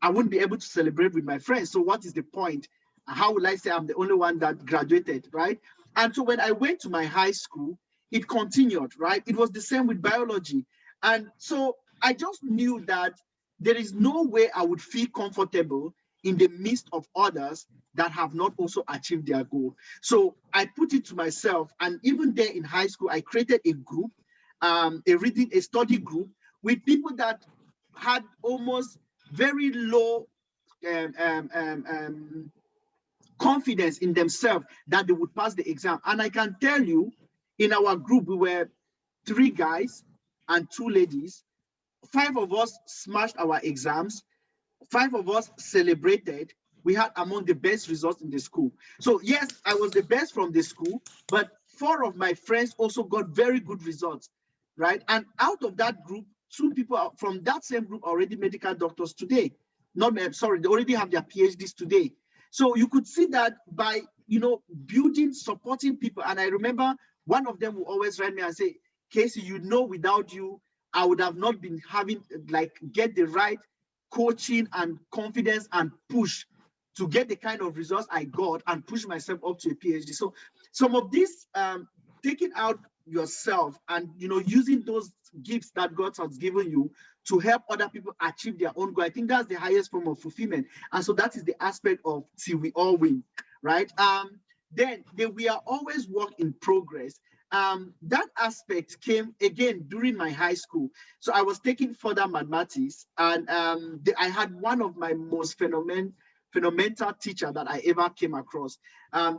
I wouldn't be able to celebrate with my friends. So what is the point? How will I say I'm the only one that graduated, right? And so when I went to my high school, it continued, right? It was the same with biology. And so I just knew that there is no way I would feel comfortable in the midst of others that have not also achieved their goal. So I put it to myself, and even there in high school, I created a group, a study group with people that had almost very low confidence in themselves that they would pass the exam. And I can tell you, in our group, we were 3 guys and 2 ladies. 5 of us smashed our exams. 5 of us celebrated. We had among the best results in the school. So yes, I was the best from the school, but 4 of my friends also got very good results, right? And out of that group, 2 people from that same group are already medical doctors today. They already have their PhDs today. So you could see that by, building, supporting people. And I remember one of them will always write me and say, Casey, without you, I would have not been having, get the right coaching and confidence and push to get the kind of results I got and push myself up to a PhD. So some of this, taking out yourself and, using those gifts that God has given you to help other people achieve their own goal, I think that's the highest form of fulfillment. And so that is the aspect of till we all win, right? Then we are always work in progress. That aspect came again during my high school. So I was taking further mathematics, and I had one of my most phenomenal teacher that I ever came across.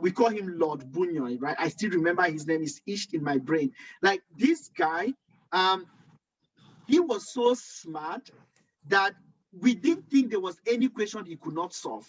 We call him Lord Bunyan, right? I still remember his name is etched in my brain. Like this guy, he was so smart that we didn't think there was any question he could not solve.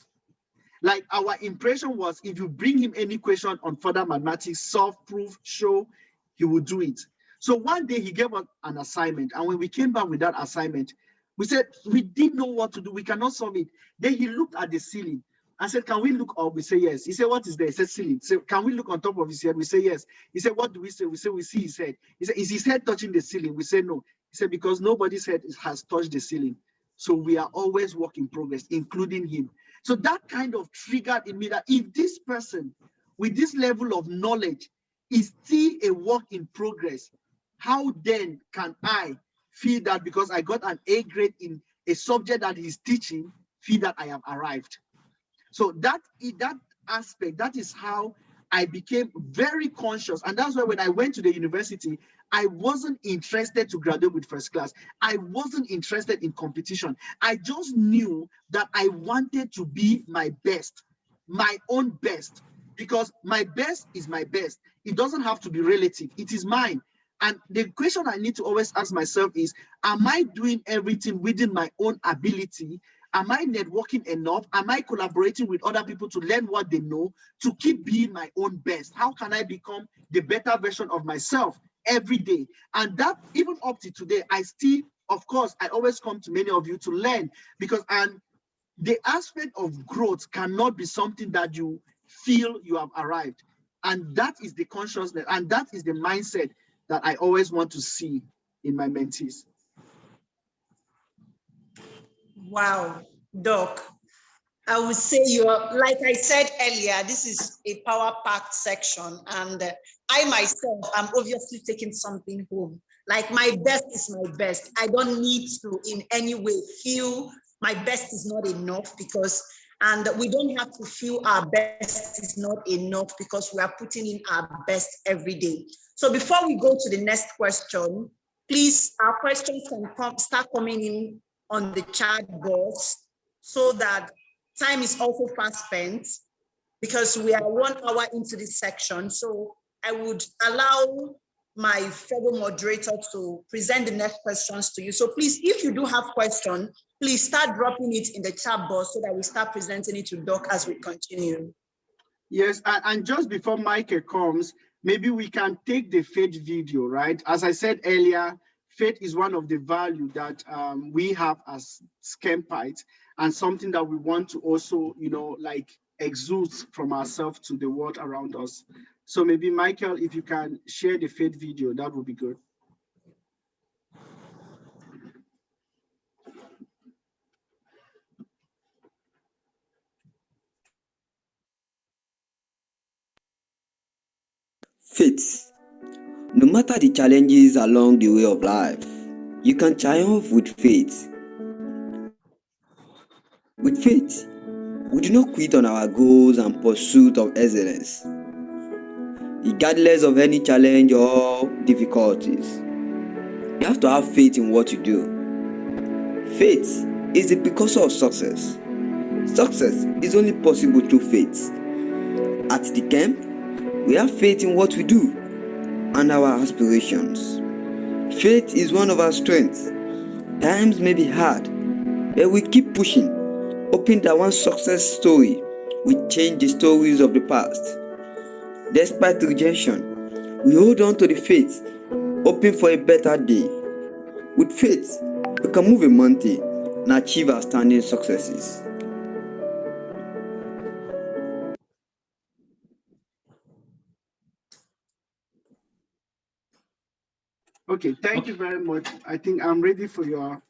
Like our impression was, if you bring him any question on further mathematics, solve, prove, show, he would do it. So one day he gave us an assignment, and when we came back with that assignment, We said, we didn't know what to do. We cannot solve it. Then he looked at the ceiling. I said, can we look up? We say, yes. He said, what is there? He said, ceiling. So can we look on top of his head? We say, yes. He said, what do we say? We say, we see his head. He said, is his head touching the ceiling? We say, no. He said, because nobody's head has touched the ceiling. So we are always work in progress, including him. So that kind of triggered in me that if this person with this level of knowledge is still a work in progress, how then can I feel that because I got an A grade in a subject that he's teaching, feel that I have arrived? So that aspect, that is how I became very conscious. And that's why when I went to the university, I wasn't interested to graduate with first class. I wasn't interested in competition. I just knew that I wanted to be my best, my own best, because my best is my best. It doesn't have to be relative. It is mine. And the question I need to always ask myself is, am I doing everything within my own ability? Am I networking enough? Am I collaborating with other people to learn what they know, to keep being my own best? How can I become the better version of myself every day? And that, even up to today, I still, of course, I always come to many of you to learn, because the aspect of growth cannot be something that you feel you have arrived. And that is the consciousness, and that is the mindset that I always want to see in my mentees.
Wow, Doc. I would say like I said earlier, this is a power-packed section, and I myself am obviously taking something home. Like, my best is my best. I don't need to in any way feel my best is not enough, and we don't have to feel our best is not enough because we are putting in our best every day. So before we go to the next question, please, our questions can start coming in on the chat box, so that time is also fast spent, because we are 1 hour into this section. So I would allow my fellow moderator to present the next questions to you. So please, if you do have questions, please start dropping it in the chat box so that we start presenting it to Doc as we continue.
Yes, and just before Michael comes, maybe we can take the faith video, right? As I said earlier, faith is one of the values that we have as Skempites, and something that we want to also, like, exude from ourselves to the world around us. So maybe, Michael, if you can share the faith video, that would be good.
Faith. No matter the challenges along the way of life, you can triumph with faith. With faith, we do not quit on our goals and pursuit of excellence, regardless of any challenge or difficulties. You have to have faith in what you do. Faith is the precursor of success. Success is only possible through faith. At Dekemp, we have faith in what we do and our aspirations. Faith is one of our strengths. Times may be hard, but we keep pushing, hoping that one success story will change the stories of the past. Despite rejection, we hold on to the faith, hoping for a better day. With faith, we can move a mountain and achieve outstanding successes.
Okay, thank you very much. I think I'm ready for your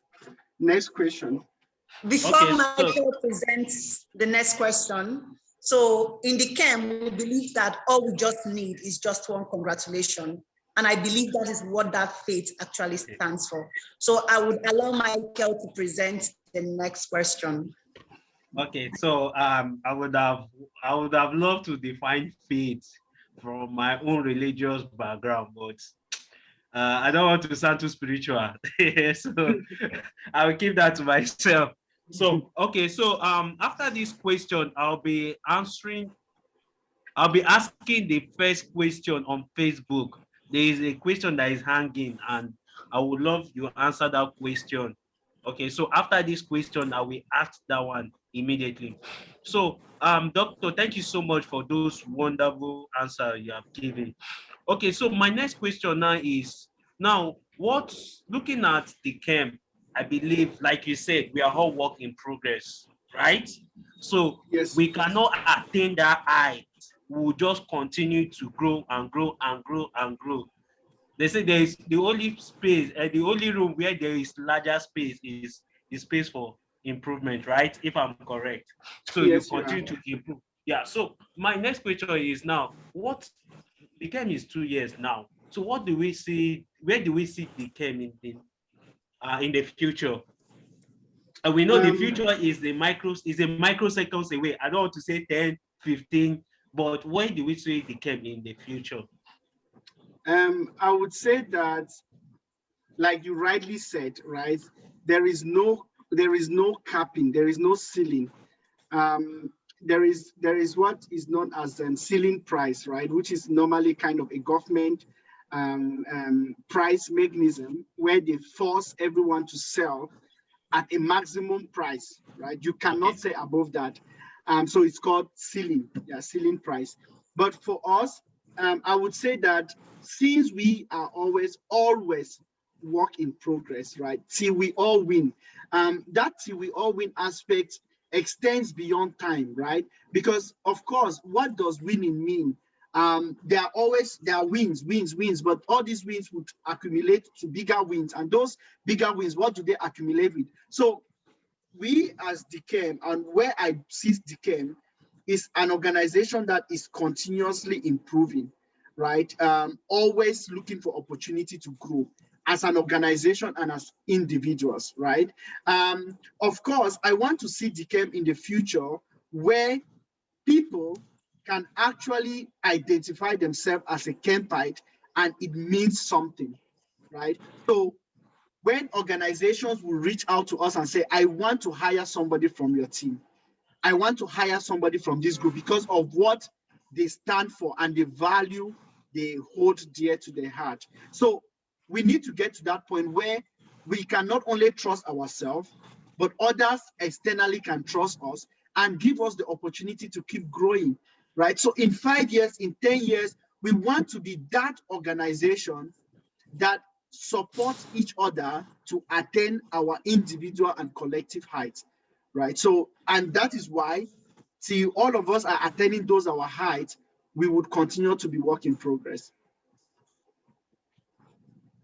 next question.
Before Michael presents the next question, so in Dekemp, we believe that all we just need is just one congratulation. And I believe that is what that faith actually stands for. So I would allow Michael to present the next question.
Okay, so I would have loved to define faith from my own religious background, but I don't want to sound too spiritual. So I will keep that to myself. So okay, so after this question, I'll be asking the first question on Facebook. There is a question that is hanging, and I would love you to answer that question. Okay, so after this question, I will ask that one immediately. So, Doctor, thank you so much for those wonderful answers you have given. Okay, so my next question now is, looking at Dekemp, I believe, like you said, we are all work in progress, right? So
Yes.
we cannot attain that height. We will just continue to grow and grow and grow and grow. They say there is the only space, the only room where there is larger space is the space for improvement, right? If I'm correct. So you
Yes, you are.
continue to improve. Yeah. So my next question is now, what Dekemp is 2 years now. So what do we see? Where do we see Dekemp in the future? We know the future is a microseconds away. I don't want to say 10, 15, but where do we see Dekemp in the future?
I would say that, like you rightly said, right? There is no capping, there is no ceiling. There is what is known as ceiling price, right? Which is normally kind of a government price mechanism where they force everyone to sell at a maximum price, right? You cannot say above that. So it's called ceiling, ceiling price. But for us, I would say that since we are always work in progress, right? Till we all win. That till we all win aspect extends beyond time, right? Because of course, what does winning mean? There are wins, but all these wins would accumulate to bigger wins, and those bigger wins, what do they accumulate with? So we as Dekemp, and where I see Dekemp, is an organization that is continuously improving, right? Always looking for opportunity to grow as an organization and as individuals, right? Of course, I want to see Dekemp in the future where people can actually identify themselves as a Kempite and it means something, right? So when organizations will reach out to us and say, I want to hire somebody from your team, I want to hire somebody from this group because of what they stand for and the value they hold dear to their heart. So we need to get to that point where we can not only trust ourselves, but others externally can trust us and give us the opportunity to keep growing, right? So in 5 years, in 10 years, we want to be that organization that supports each other to attain our individual and collective heights, right? So, and that is why, till all of us are attaining those our heights, we would continue to be work in progress.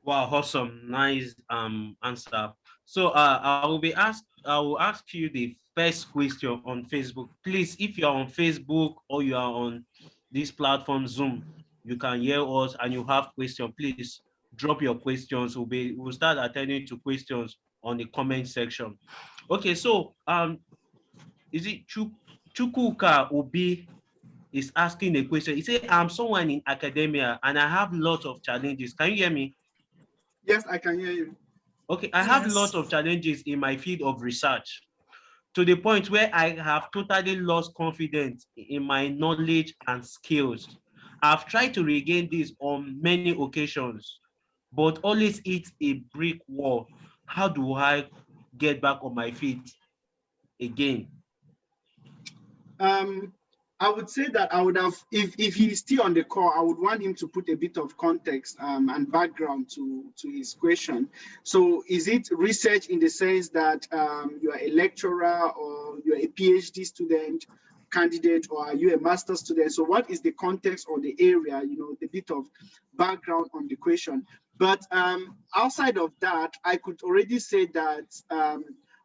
Wow, awesome, nice answer. So I will ask you the first question on Facebook. Please, if you are on Facebook or you are on this platform Zoom, you can hear us and you have questions. Please drop your questions. We'll start attending to questions on the comment section. Okay, so is it Chukwuka Obi is asking a question. He said, I'm someone in academia and I have lots of challenges. Can you hear me?
Yes, I can hear you.
Okay, I have lots of challenges in my field of research to the point where I have totally lost confidence in my knowledge and skills. I've tried to regain this on many occasions, but always hit a brick wall. How do I get back on my feet again?
I would say that I would have, if he's still on the call, I would want him to put a bit of context and background to his question. So is it research in the sense that you are a lecturer or you're a PhD student, candidate, or are you a master's student? So what is the context or the area, the bit of background on the question. But outside of that, I could already say that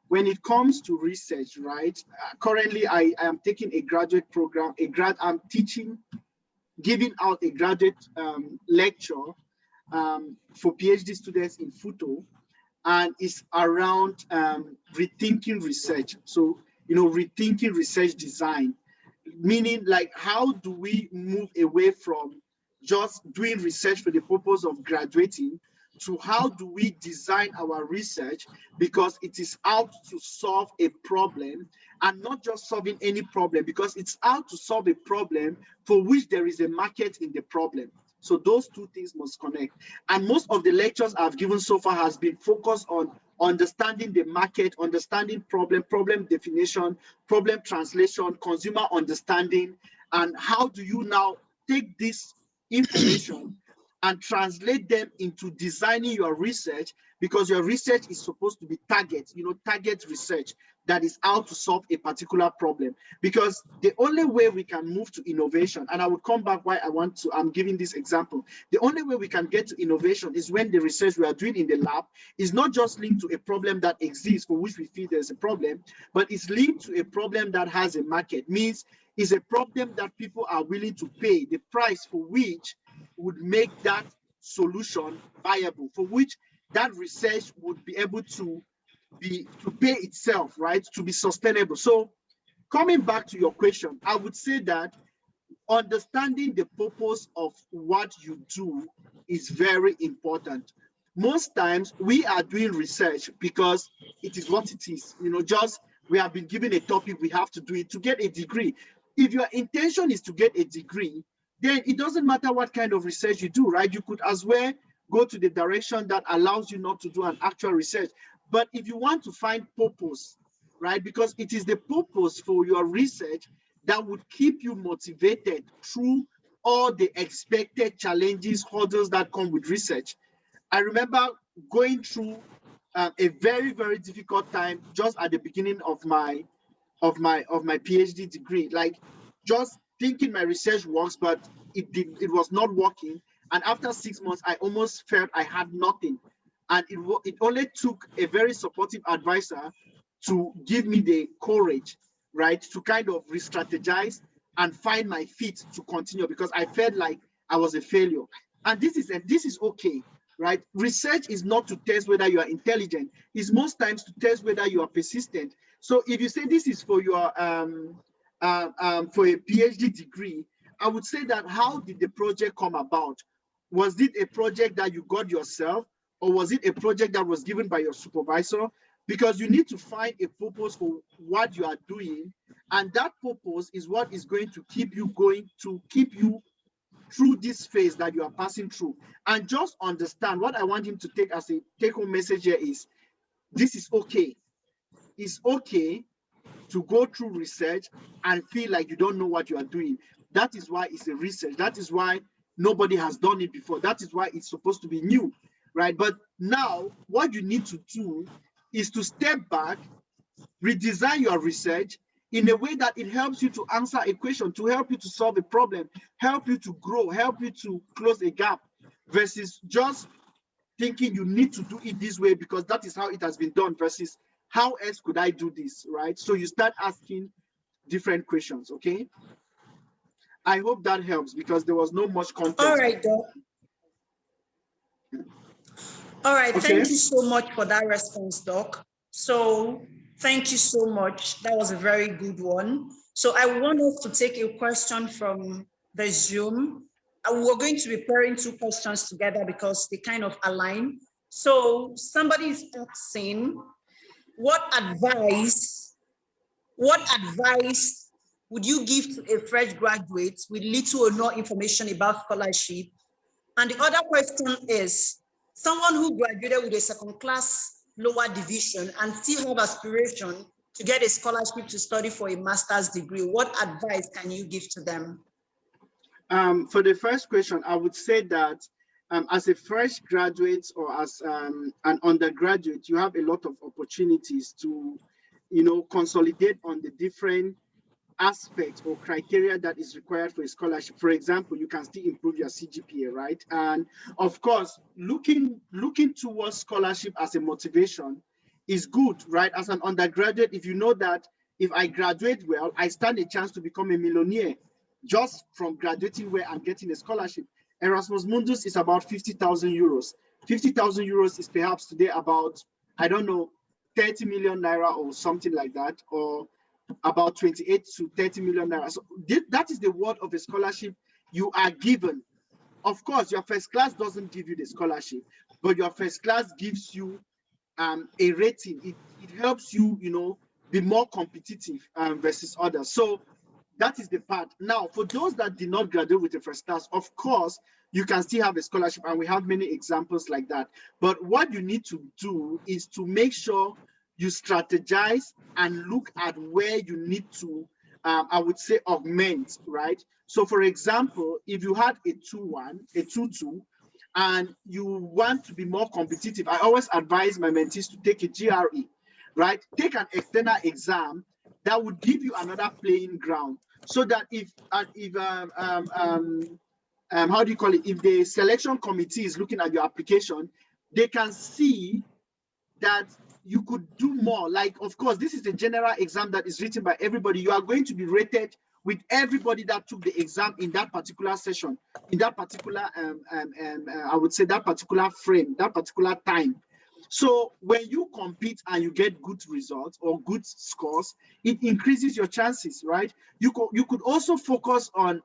when it comes to research, right? Currently, I am taking a graduate program. I'm teaching, giving out a graduate lecture for PhD students in photo, and it's around rethinking research. So, rethinking research design, meaning like how do we move away from just doing research for the purpose of graduating to how do we design our research because it is out to solve a problem and not just solving any problem because it's out to solve a problem for which there is a market in the problem. So those two things must connect. And most of the lectures I've given so far has been focused on understanding the market, understanding problem definition, problem translation, consumer understanding, and how do you now take this information and translate them into designing your research, because your research is supposed to be target research that is out to solve a particular problem. Because the only way we can move to innovation, and I would come back why I'm giving this example. The only way we can get to innovation is when the research we are doing in the lab is not just linked to a problem that exists for which we feel there's a problem, but it's linked to a problem that has a market. Means is a problem that people are willing to pay the price for, which would make that solution viable, for which that research would be able to pay itself, right, to be sustainable. So coming back to your question, I would say that understanding the purpose of what you do is very important. Most times we are doing research because it is what it is, just we have been given a topic, we have to do it to get a degree. If your intention is to get a degree, then it doesn't matter what kind of research you do, right? You could as well go to the direction that allows you not to do an actual research. But if you want to find purpose, right, because it is the purpose for your research that would keep you motivated through all the expected challenges, hurdles that come with research. I remember going through a very, very difficult time just at the beginning of my PhD degree, like just thinking my research works, but it was not working. And after 6 months, I almost felt I had nothing. And it only took a very supportive advisor to give me the courage, right, to kind of re-strategize and find my feet to continue, because I felt like I was a failure. And this is okay, right? Research is not to test whether you are intelligent. It's most times to test whether you are persistent. So if you say this is for your for a PhD degree, I would say that how did the project come about? Was it a project that you got yourself, or was it a project that was given by your supervisor? Because you need to find a purpose for what you are doing, and that purpose is what is going to keep you going, to keep you through this phase that you are passing through. And just understand, what I want him to take as a take-home message here is, this is okay. It's okay to go through research and feel like you don't know what you are doing. That is why it's a research. That is why nobody has done it before. That is why it's supposed to be new, right? But now what you need to do is to step back, redesign your research in a way that it helps you to answer a question, to help you to solve a problem, help you to grow, help you to close a gap, versus just thinking you need to do it this way because that is how it has been done, versus how else could I do this, right? So you start asking different questions, okay? I hope that helps, because there was no much content.
All right, Doc. All right, okay. Thank you so much for that response, Doc. So thank you so much. That was a very good one. So I want us to take a question from the Zoom. We're going to be pairing two questions together because they kind of align. So somebody is asking, what advice would you give to a fresh graduate with little or no information about scholarship? And the other question is, someone who graduated with a second class lower division and still have aspiration to get a scholarship to study for a master's degree, what advice can you give to them?
For the first question, I would say that as a fresh graduate or as an undergraduate, you have a lot of opportunities to, consolidate on the different aspects or criteria that is required for a scholarship. For example, you can still improve your CGPA, right? And of course, looking towards scholarship as a motivation is good, right? As an undergraduate, if you know that if I graduate well, I stand a chance to become a millionaire just from graduating well and getting a scholarship. Erasmus Mundus is about 50,000 euros. 50,000 euros is perhaps today about, I don't know, 30 million naira or something like that, or about 28 to 30 million naira. So that is the worth of a scholarship you are given. Of course, your first class doesn't give you the scholarship, but your first class gives you a rating. It helps you, be more competitive versus others. So that is the part. Now, for those that did not graduate with a first class, of course, you can still have a scholarship, and we have many examples like that. But what you need to do is to make sure you strategize and look at where you need to, I would say, augment, right? So for example, if you had a 2-1, a 2-2, and you want to be more competitive, I always advise my mentees to take a GRE, right? Take an external exam that would give you another playing ground, so that if how do you call it? If the selection committee is looking at your application, they can see that you could do more. Like, of course, this is a general exam that is written by everybody. You are going to be rated with everybody that took the exam in that particular session, in that particular, I would say that particular frame, that particular time. So when you compete and you get good results or good scores, it increases your chances, right? You could also focus on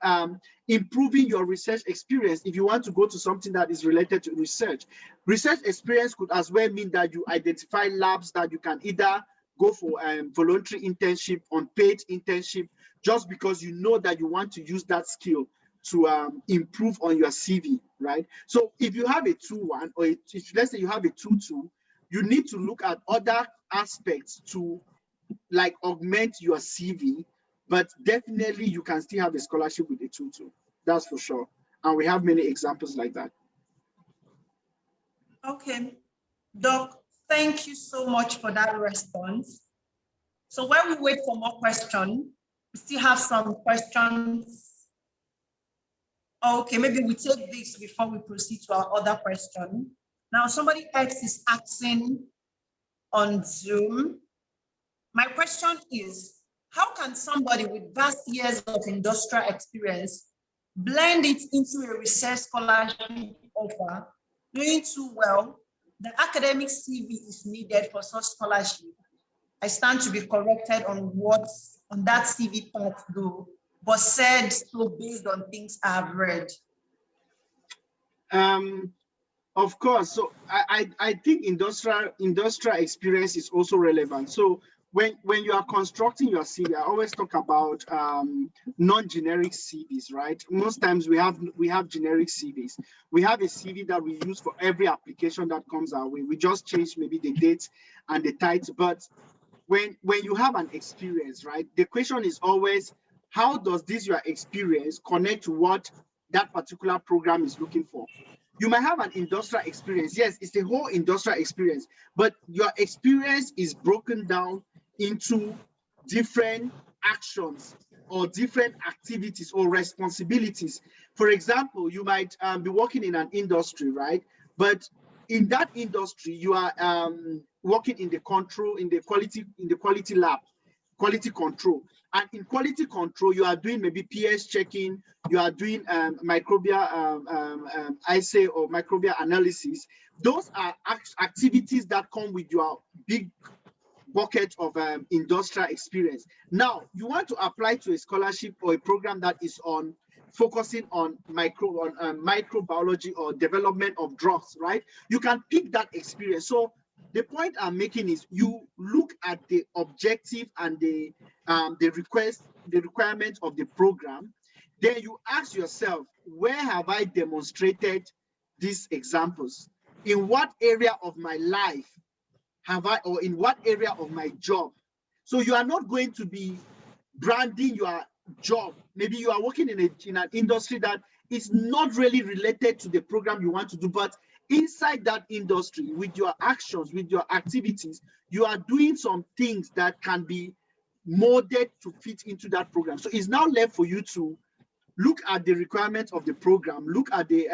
improving your research experience if you want to go to something that is related to research. Research experience could as well mean that you identify labs that you can either go for voluntary internship, unpaid internship, just because you know that you want to use that skill to improve on your CV, right? So if you have a 2-1, or if let's say you have a 2-2, you need to look at other aspects to like augment your CV, but definitely you can still have a scholarship with a 2-2. That's for sure. And we have many examples like that.
Okay, Doc, thank you so much for that response. So while we wait for more questions, we still have some questions. Okay, maybe we take this before we proceed to our other question. Now, somebody else is asking on Zoom. My question is, how can somebody with vast years of industrial experience blend it into a research scholarship offer, doing too well? The academic CV is needed for such scholarship. I stand to be corrected on that CV part though, but said so based on things I've read.
Of course. So I think industrial experience is also relevant. So when you are constructing your CV, I always talk about non-generic CVs, right? Most times we have generic CVs. We have a CV that we use for every application that comes our way. We just change maybe the date and the title. But when you have an experience, right, the question is always, how does your experience connect to what that particular program is looking for? You might have an industrial experience. Yes, it's the whole industrial experience, but your experience is broken down into different actions or different activities or responsibilities. For example, you might be working in an industry, right? But in that industry, you are working in the quality lab, quality control. And in quality control, you are doing maybe PS checking, you are doing microbial assay or microbial analysis. Those are activities that come with your big bucket of industrial experience. Now, you want to apply to a scholarship or a program that is on focusing on microbiology or development of drugs, right? You can pick that experience. So the point I'm making is you look at the objective and the requirements of the program. Then you ask yourself, where have I demonstrated these examples? In what area of my life have I, or in what area of my job? So you are not going to be branding your job. Maybe you are working in an industry that is not really related to the program you want to do, but inside that industry, with your actions, with your activities, you are doing some things that can be molded to fit into that program. So it's now left for you to look at the requirements of the program, look at the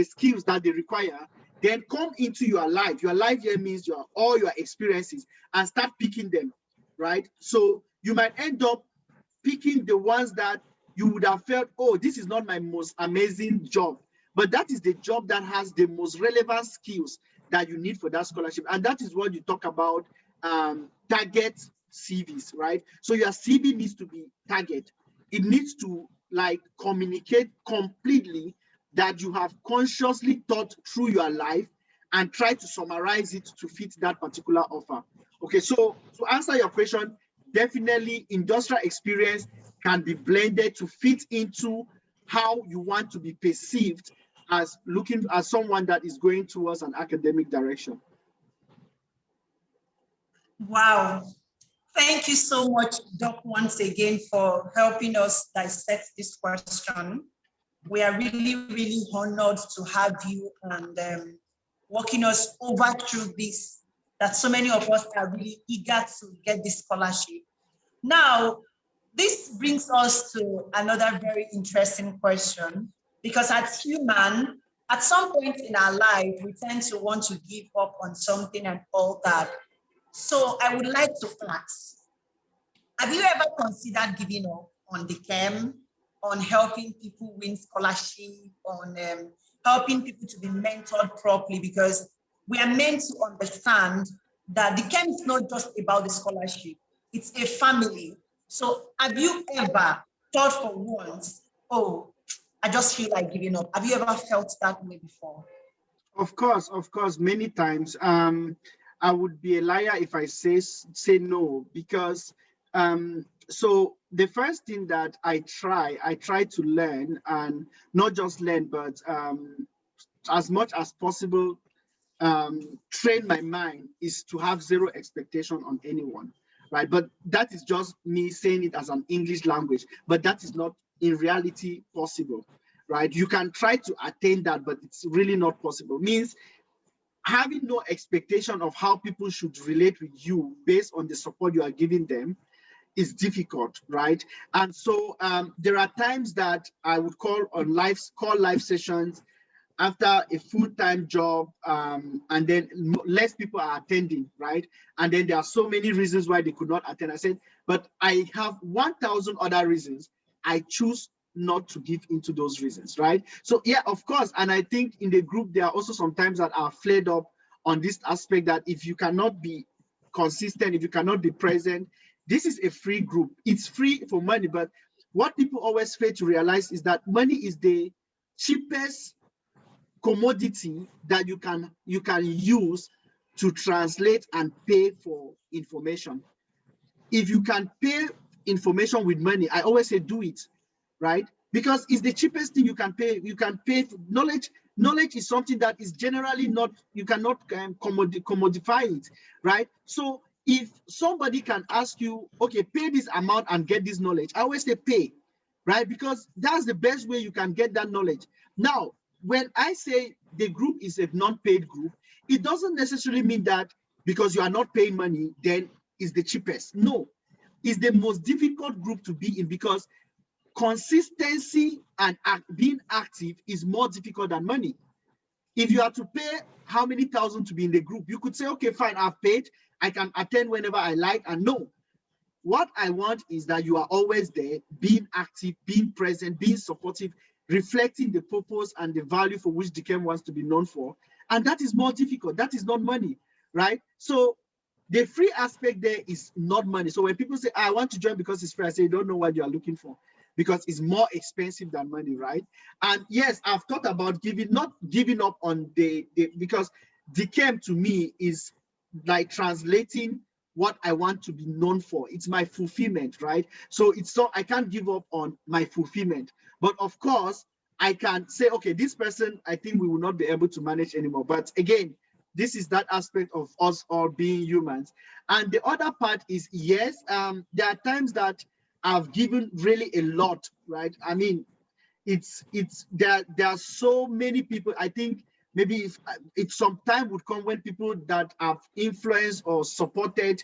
skills that they require, then come into your life. Your life here means all your experiences, and start picking them, right? So you might end up picking the ones that you would have felt, oh, this is not my most amazing job, but that is the job that has the most relevant skills that you need for that scholarship. And that is what you talk about, target CVs, right? So your CV needs to be target. It needs to like communicate completely that you have consciously thought through your life and try to summarize it to fit that particular offer. Okay, so to answer your question, definitely industrial experience can be blended to fit into how you want to be perceived as looking as someone that is going towards an academic direction.
Wow. Thank you so much, Doc, once again for helping us dissect this question. we are really, really honored to have you and walking us over through this, that so many of us are really eager to get this scholarship. Now, this brings us to another very interesting question, because as human, at some point in our life, we tend to want to give up on something and all that. So I would like to ask, have you ever considered giving up on Dekemp, on helping people win scholarship, on helping people to be mentored properly? Because we are meant to understand that Dekemp is not just about the scholarship, it's a family. So have you ever thought for once, oh, I just feel like giving up? Have you ever felt that way before?
Of course, many times. I would be a liar if I say no, because so the first thing that I try to learn, and not just learn, but as much as possible, train my mind, is to have zero expectation on anyone, right? But that is just me saying it as an English language, but that is not in reality possible, right? You can try to attain that, but it's really not possible. Means having no expectation of how people should relate with you based on the support you are giving them is difficult, right? And so there are times that I would call live sessions after a full-time job, and then less people are attending, right? And then there are so many reasons why they could not attend. I said, but I have 1,000 other reasons. I choose not to give into those reasons, right? So yeah, of course. And I think in the group, there are also some times that are flared up on this aspect, that if you cannot be consistent, if you cannot be present, this is a free group. It's free for money, but what people always fail to realize is that money is the cheapest commodity that you can use to translate and pay for information. If you can pay information with money, I always say do it, right? Because it's the cheapest thing you can pay. You can pay for knowledge. Knowledge is something that is generally not, you cannot commodify it, right? So if somebody can ask you, okay, pay this amount and get this knowledge, I always say pay, right? Because that's the best way you can get that knowledge. Now, when I say the group is a non-paid group, it doesn't necessarily mean that because you are not paying money, then it's the cheapest. No, it's the most difficult group to be in, because consistency and being active is more difficult than money. If you are to pay how many thousand to be in the group, you could say, okay, fine, I've paid, I can attend whenever I like. And no, what I want is that you are always there, being active, being present, being supportive, reflecting the purpose and the value for which Dekemp wants to be known for. And that is more difficult. That is not money, right? So the free aspect there is not money. So when people say, I want to join because it's free, I say, you don't know what you are looking for, because it's more expensive than money, right? And yes, I've thought about not giving up on because Dekemp to me is like translating what I want to be known for. It's my fulfillment, right? So I can't give up on my fulfillment. But of course, I can say, okay, this person, I think we will not be able to manage anymore. But again, this is that aspect of us all being humans. And the other part is, yes, there are times that I've given really a lot, right? I mean, there are so many people. I think maybe if some time would come when people that have influenced or supported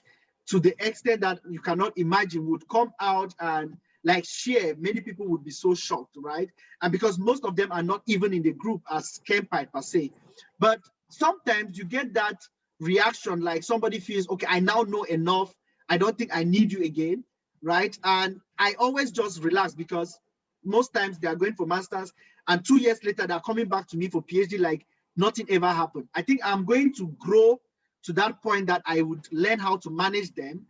to the extent that you cannot imagine would come out and like share, many people would be so shocked, right? And because most of them are not even in the group as campite per se. But sometimes you get that reaction, like somebody feels, okay, I now know enough. I don't think I need you again, right? And I always just relax, because most times they are going for masters and 2 years later they're coming back to me for PhD like nothing ever happened. I think I'm going to grow to that point that I would learn how to manage them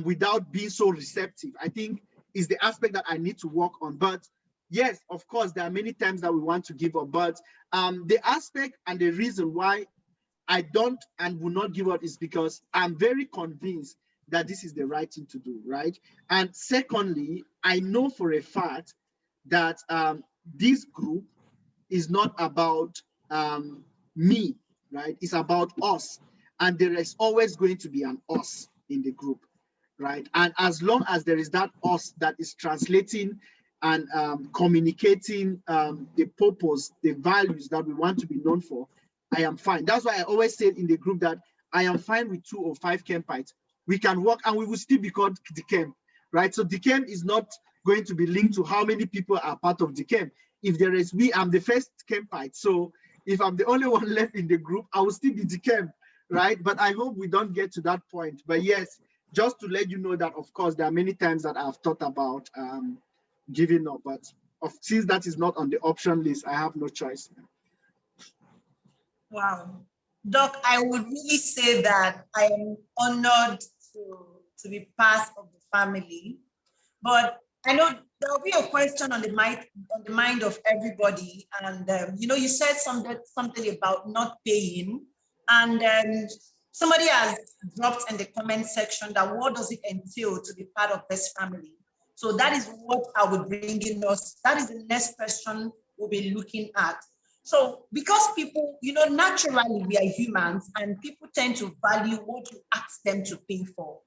without being so receptive. I think is the aspect that I need to work on. But yes, of course, there are many times that we want to give up, but the aspect and the reason why I don't and will not give up is because I'm very convinced that this is the right thing to do, right? And secondly, I know for a fact that this group is not about me, right? It's about us. And there is always going to be an us in the group, right? And as long as there is that us that is translating and communicating the purpose, the values that we want to be known for, I am fine. That's why I always say in the group that I am fine with 2 or 5 Kempites. We can work and we will still be called Dekemp, right? So Dekemp is not going to be linked to how many people are part of Dekemp. If there is, I'm the first Kempite. So if I'm the only one left in the group, I will still be Dekemp, right? But I hope we don't get to that point. But yes, just to let you know that, of course, there are many times that I've thought about giving up, but since that is not on the option list, I have no choice.
Wow. Doc, I would really say that I am honored to be part of the family, but I know there'll be a question on the mind of everybody. And you said something about not paying, and somebody has dropped in the comment section that what does it entail to be part of this family? So that is what I would bring in us. That is the next question we'll be looking at. So because people, naturally we are humans and people tend to value what you ask them to pay for.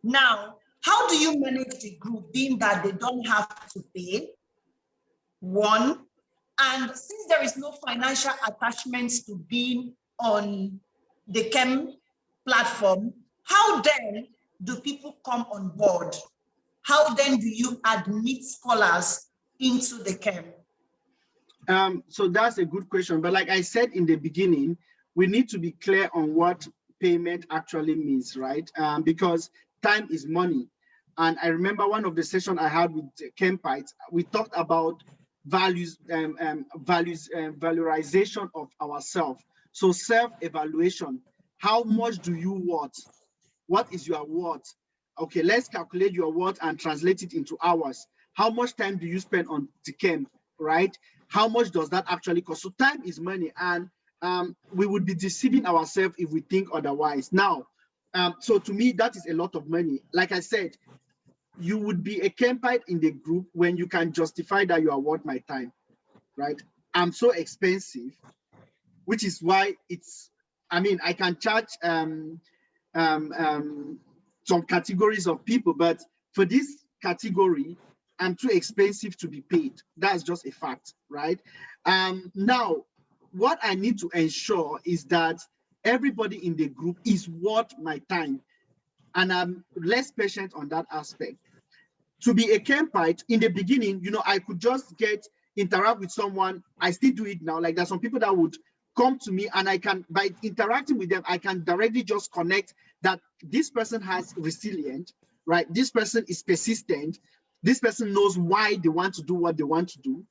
Now, how do you manage the group being that they don't have to pay? One, and since there is no financial attachments to being on the Dekemp platform, how then do people come on board? How then do you admit scholars into the Dekemp?
So that's a good question. But like I said in the beginning, we need to be clear on what payment actually means, right? Because time is money. And I remember one of the sessions I had with Kempites, we talked about valorization of ourselves. So self-evaluation. How much do you worth? What is your worth? Okay, let's calculate your worth and translate it into hours. How much time do you spend on Dekemp, right? How much does that actually cost? So time is money, and we would be deceiving ourselves if we think otherwise. Now, so to me, that is a lot of money. Like I said, you would be a Kempite in the group when you can justify that you are worth my time, right? I'm so expensive, which is why I can charge some categories of people, but for this category, I'm too expensive to be paid. That's just a fact, right? Now, what I need to ensure is that everybody in the group is worth my time, and I'm less patient on that aspect. To be a Kempite, in the beginning, I could just interact with someone. I still do it now. Like there's some people that would come to me, and I can, by interacting with them, I can directly just connect that this person has resilience, right? This person is persistent. This person knows why they want to do what they want to do.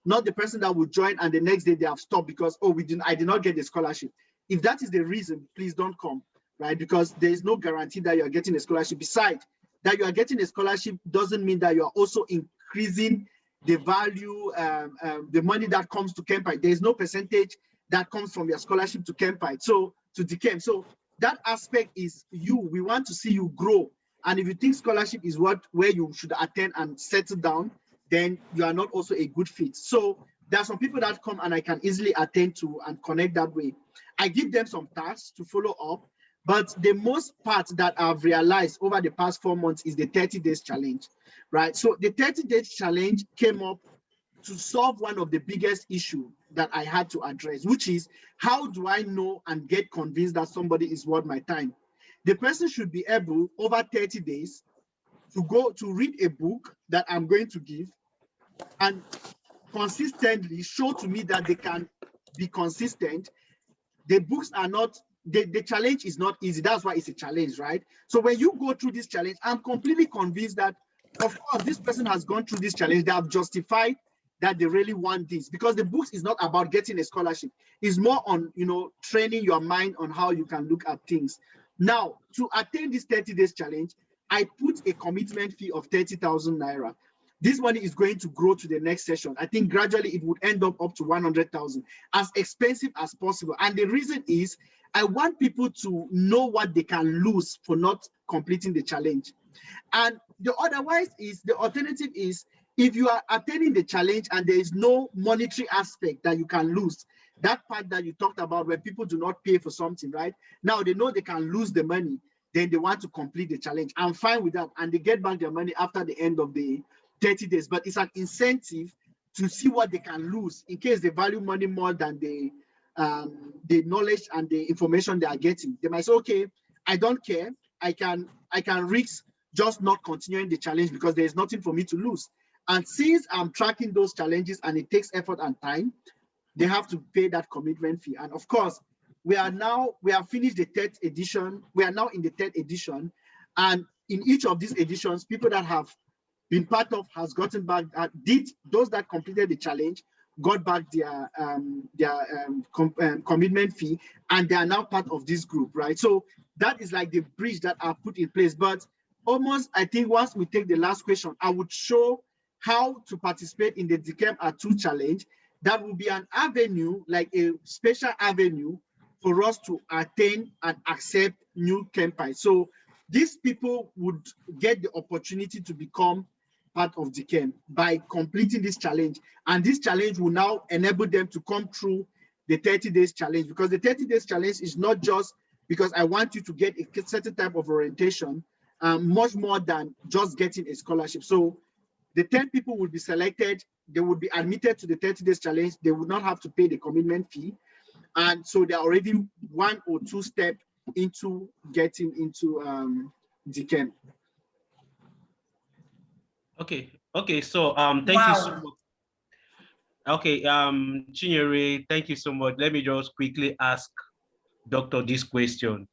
Not the person that will join and the next day they have stopped because, I did not get the scholarship. If that is the reason, please don't come, right? Because there is no guarantee that you are getting a scholarship. Besides, that you are getting a scholarship doesn't mean that you are also increasing the value, the money that comes to Kempite. There is no percentage that comes from your scholarship to Kempite, so to Dekemp. So that aspect is we want to see you grow. And if you think scholarship is where you should attend and settle down, then you are not also a good fit. So there are some people that come and I can easily attend to and connect that way. I give them some tasks to follow up, but the most part that I've realized over the past 4 months is the 30 days challenge, right? So the 30 days challenge came up to solve one of the biggest issues that I had to address, which is how do I know and get convinced that somebody is worth my time? The person should be able, over 30 days, to go to read a book that I'm going to give and consistently show to me that they can be consistent. The books are not, the challenge is not easy. That's why it's a challenge, right? So when you go through this challenge, I'm completely convinced that, of course, this person has gone through this challenge. They have justified that they really want this, because the books is not about getting a scholarship. It's more on, training your mind on how you can look at things. Now, to attain this 30 days challenge, I put a commitment fee of 30,000 Naira. This money is going to grow to the next session. I think gradually it would end up to 100,000, as expensive as possible. And the reason is I want people to know what they can lose for not completing the challenge. And the alternative is, if you are attending the challenge and there is no monetary aspect that you can lose, that part that you talked about where people do not pay for something, right? Now they know they can lose the money, then they want to complete the challenge. I'm fine with that. And they get back their money after the end of the 30 days, but it's an incentive to see what they can lose in case they value money more than the knowledge and the information they are getting. They might say, okay, I don't care. I can risk just not continuing the challenge because there is nothing for me to lose. And since I'm tracking those challenges and it takes effort and time, they have to pay that commitment fee. And of course, we have finished the third edition. We are now in the third edition. And in each of these editions, people that have been part of has gotten back, those that completed the challenge got back their commitment fee, and they are now part of this group, right? So that is like the bridge that are put in place. But almost, I think once we take the last question, I would show how to participate in the Dekemp A2 challenge. That will be an avenue, like a special avenue for us to attain and accept new campers. So these people would get the opportunity to become part of Dekemp by completing this challenge. And this challenge will now enable them to come through the 30 days challenge, because the 30 days challenge is not just because I want you to get a certain type of orientation, much more than just getting a scholarship. So the 10 people will be selected, they would be admitted to the 30 days challenge, they would not have to pay the commitment fee. And so they're already 1 or 2 steps into getting into Dekemp.
Okay, so thank you so much. Okay, Chinyere, thank you so much. Let me just quickly ask Doctor this question.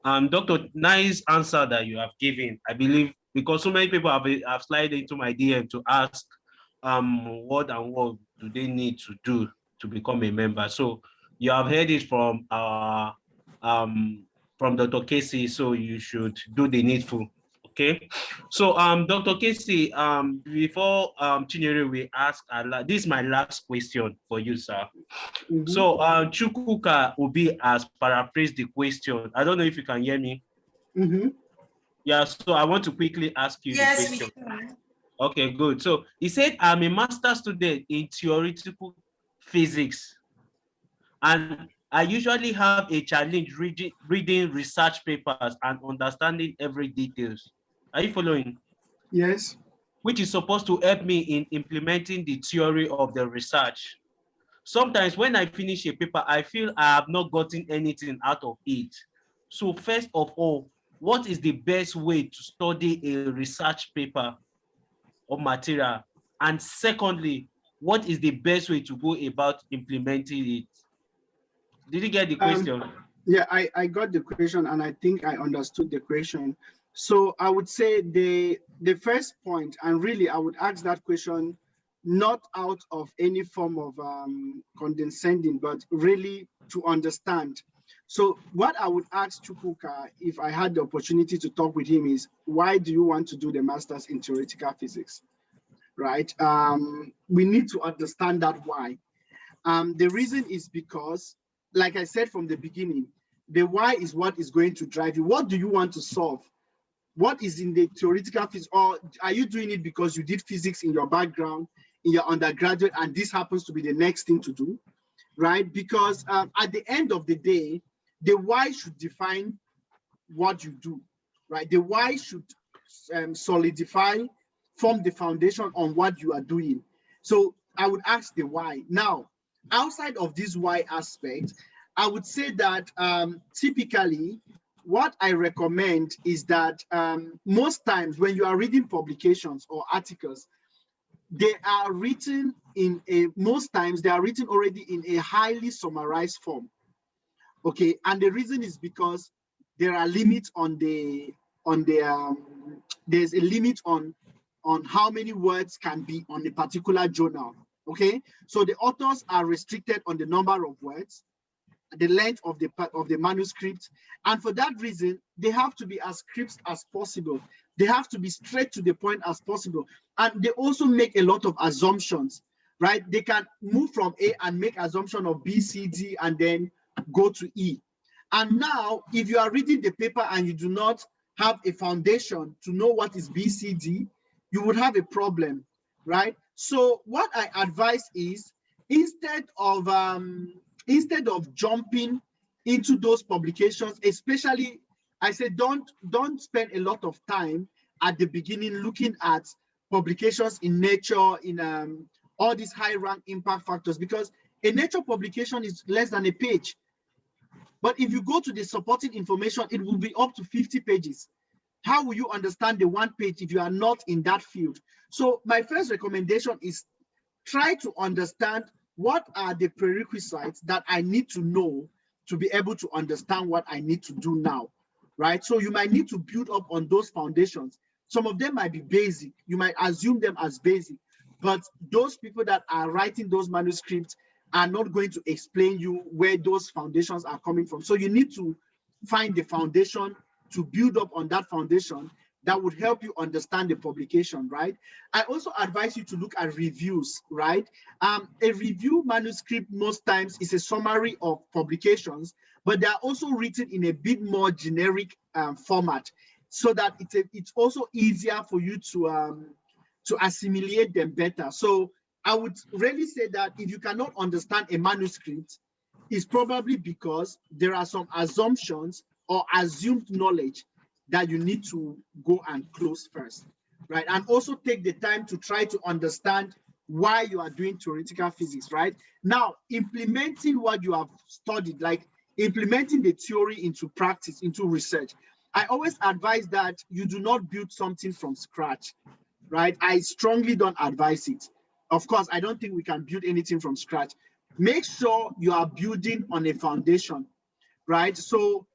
Doctor, nice answer that you have given. I believe because so many people have slid into my DM to ask what do they need to do to become a member. So you have heard it from Dr. Casey, so you should do the needful. Okay, so Dr. Casey, before Chinyere, we ask, this is my last question for you, sir. Mm-hmm. So Chukwuka Obi has paraphrased the question. I don't know if you can hear me.
Mm-hmm.
Yeah, so I want to quickly ask you the question.
We can.
Okay, good. So he said, I'm a master's student in theoretical physics, and I usually have a challenge reading research papers and understanding every details. Are you following?
Yes.
Which is supposed to help me in implementing the theory of the research. Sometimes when I finish a paper, I feel I have not gotten anything out of it. So first of all, what is the best way to study a research paper or material? And secondly, what is the best way to go about implementing it? Did you get the question?
Yeah, I got the question, and I think I understood the question. So I would say the first point, and really I would ask that question not out of any form of condescending, but really to understand. So what I would ask Chukwuka, if I had the opportunity to talk with him, is why do you want to do the master's in theoretical physics, right? We need to understand that why. The reason is because, like I said from the beginning, the why is what is going to drive you. What do you want to solve? What is in the theoretical physics? Or are you doing it because you did physics in your background, in your undergraduate, and this happens to be the next thing to do, right? Because at the end of the day, the why should define what you do, right? The why should solidify, form the foundation on what you are doing. So I would ask the why. Now, outside of this why aspect, I would say that typically, what I recommend is that most times when you are reading publications or articles, they are written most times they are written already in a highly summarized form. Okay, and the reason is because there are limits there's a limit on how many words can be on a particular journal. Okay, so the authors are restricted on the number of words, the length of the manuscript, and for that reason they have to be as crisp as possible. They have to be straight to the point as possible, and they also make a lot of assumptions, right? They can move from A and make assumption of B, C, D, and then go to E. And now, if you are reading the paper and you do not have a foundation to know what is B, C, D, you would have a problem, right? So what I advise is, instead of jumping into those publications, especially, I say don't spend a lot of time at the beginning looking at publications in Nature, in all these high rank impact factors, because a Nature publication is less than a page. But if you go to the supporting information, it will be up to 50 pages. How will you understand the one page if you are not in that field? So my first recommendation is try to understand what are the prerequisites that I need to know to be able to understand what I need to do now, right? So you might need to build up on those foundations. Some of them might be basic. You might assume them as basic, but those people that are writing those manuscripts are not going to explain you where those foundations are coming from. So you need to find the foundation to build up on that foundation that would help you understand the publication, right? I also advise you to look at reviews, right? A review manuscript most times is a summary of publications, but they are also written in a bit more generic format, so that it's also easier for you to assimilate them better. So I would really say that if you cannot understand a manuscript, it's probably because there are some assumptions or assumed knowledge that you need to go and close first, right? And also take the time to try to understand why you are doing theoretical physics, right? Now, implementing what you have studied, like implementing the theory into practice, into research. I always advise that you do not build something from scratch, right? I strongly don't advise it. Of course, I don't think we can build anything from scratch. Make sure you are building on a foundation, right? So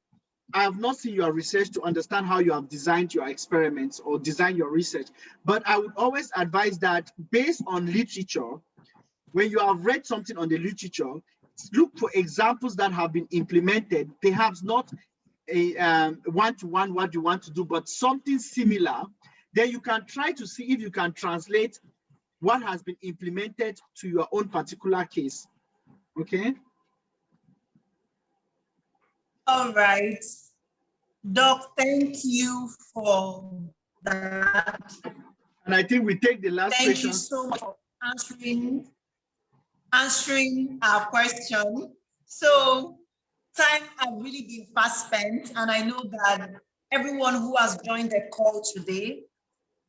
I have not seen your research to understand how you have designed your experiments or designed your research, but I would always advise that based on literature, when you have read something on the literature, look for examples that have been implemented, perhaps not a one-to-one what you want to do, but something similar. Then you can try to see if you can translate what has been implemented to your own particular case. Okay.
All right. Doc, thank you for that.
And I think we take the last question.
Thank you so much for answering our question. So time has really been fast spent, and I know that everyone who has joined the call today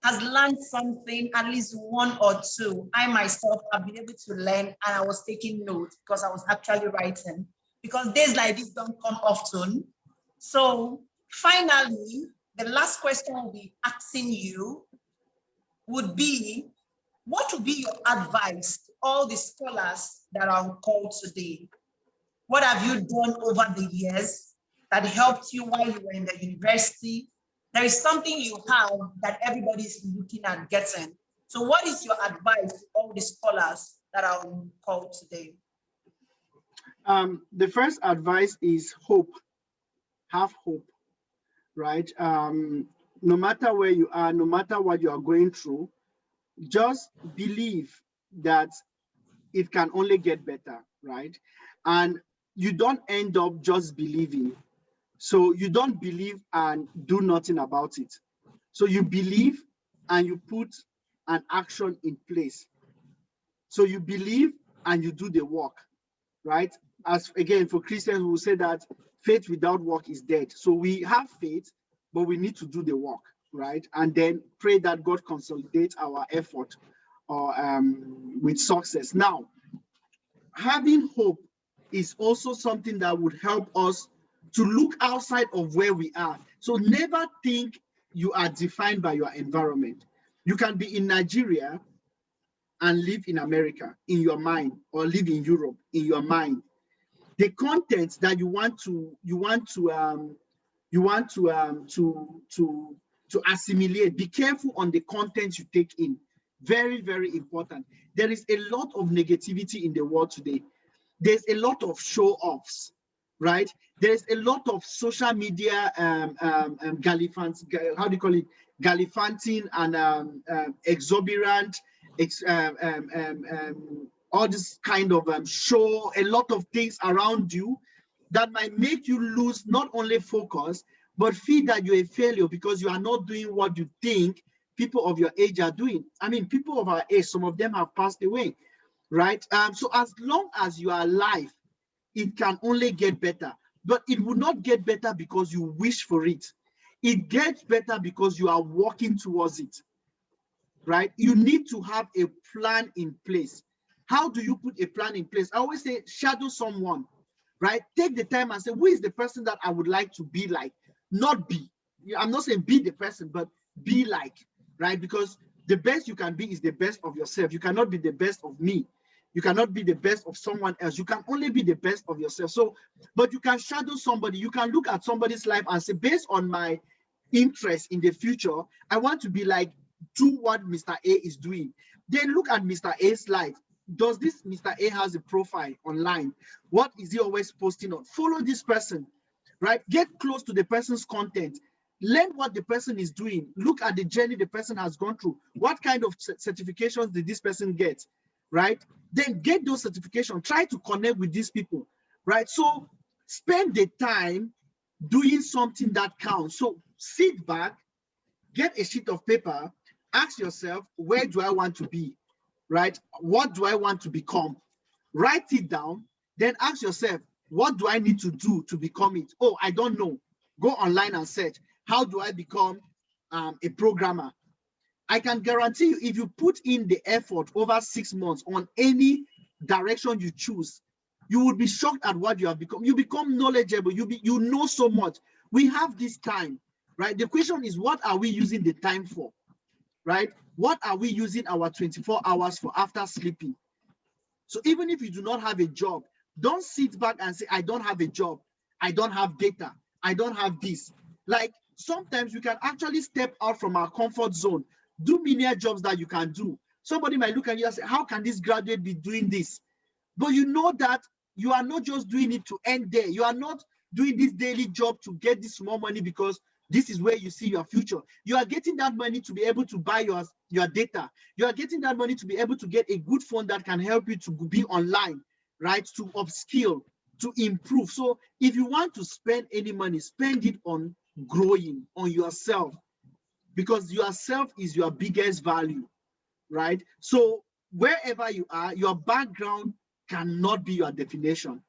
has learned something, at least one or two. I myself have been able to learn, and I was taking notes because I was actually writing, because days like this don't come often. So finally, the last question I'll be asking you would be, what would be your advice to all the scholars that are on call today? What have you done over the years that helped you while you were in the university? There is something you have that everybody's looking at getting. So what is your advice to all the scholars that are on call today?
The first advice is hope. Have hope, right? No matter where you are, no matter what you are going through, just believe that it can only get better, right? And you don't end up just believing. So you don't believe and do nothing about it. So you believe and you put an action in place. So you believe and you do the work, right? As again, for Christians, we will say that faith without work is dead. So we have faith, but we need to do the work, right? And then pray that God consolidates our effort with success. Now, having hope is also something that would help us to look outside of where we are. So never think you are defined by your environment. You can be in Nigeria and live in America in your mind, or live in Europe in your mind. The content that you want to assimilate, be careful on the content you take in. Very, very important. There is a lot of negativity in the world today. There's a lot of show-offs, right? There's a lot of social media gallivanting and exuberant, all this kind of show, a lot of things around you that might make you lose not only focus, but feel that you're a failure because you are not doing what you think people of your age are doing. I mean, people of our age, some of them have passed away, right? So as long as you are alive, it can only get better, but it will not get better because you wish for it. It gets better because you are working towards it. right? You need to have a plan in place. How do you put a plan in place? I always say shadow someone, right? Take the time and say, who is the person that I would like to be like, not be. I'm not saying be the person, but be like, right? Because the best you can be is the best of yourself. You cannot be the best of me. You cannot be the best of someone else. You can only be the best of yourself. So, but you can shadow somebody. You can look at somebody's life and say, based on my interest in the future, I want to be like, do what Mr. A is doing. Then look at Mr. A's life. Does this Mr. A has a profile online? What is he always posting on? Follow this person, right? Get close to the person's content. Learn what the person is doing. Look at the journey the person has gone through. What kind of certifications did this person get, right? Then get those certifications. Try to connect with these people, right? So spend the time doing something that counts. So sit back, get a sheet of paper, ask yourself, where do I want to be, right? What do I want to become? Write it down, then ask yourself, what do I need to do to become it? Oh, I don't know. Go online and search. How do I become a programmer? I can guarantee you, if you put in the effort over 6 months on any direction you choose, you would be shocked at what you have become. You become knowledgeable. You know so much. We have this time, right? The question is, what are we using the time for, right? What are we using our 24 hours for after sleeping? So even if you do not have a job, don't sit back and say, I don't have a job. I don't have data. I don't have this. Like, sometimes we can actually step out from our comfort zone, do menial jobs that you can do. Somebody might look at you and say, how can this graduate be doing this? But you know that you are not just doing it to end there. You are not doing this daily job to get this small money because this is where you see your future. You are getting that money to be able to buy your data. You are getting that money to be able to get a good phone that can help you to be online, right? To upskill, to improve. So if you want to spend any money, spend it on growing, on yourself, because yourself is your biggest value, right? So wherever you are, your background cannot be your definition.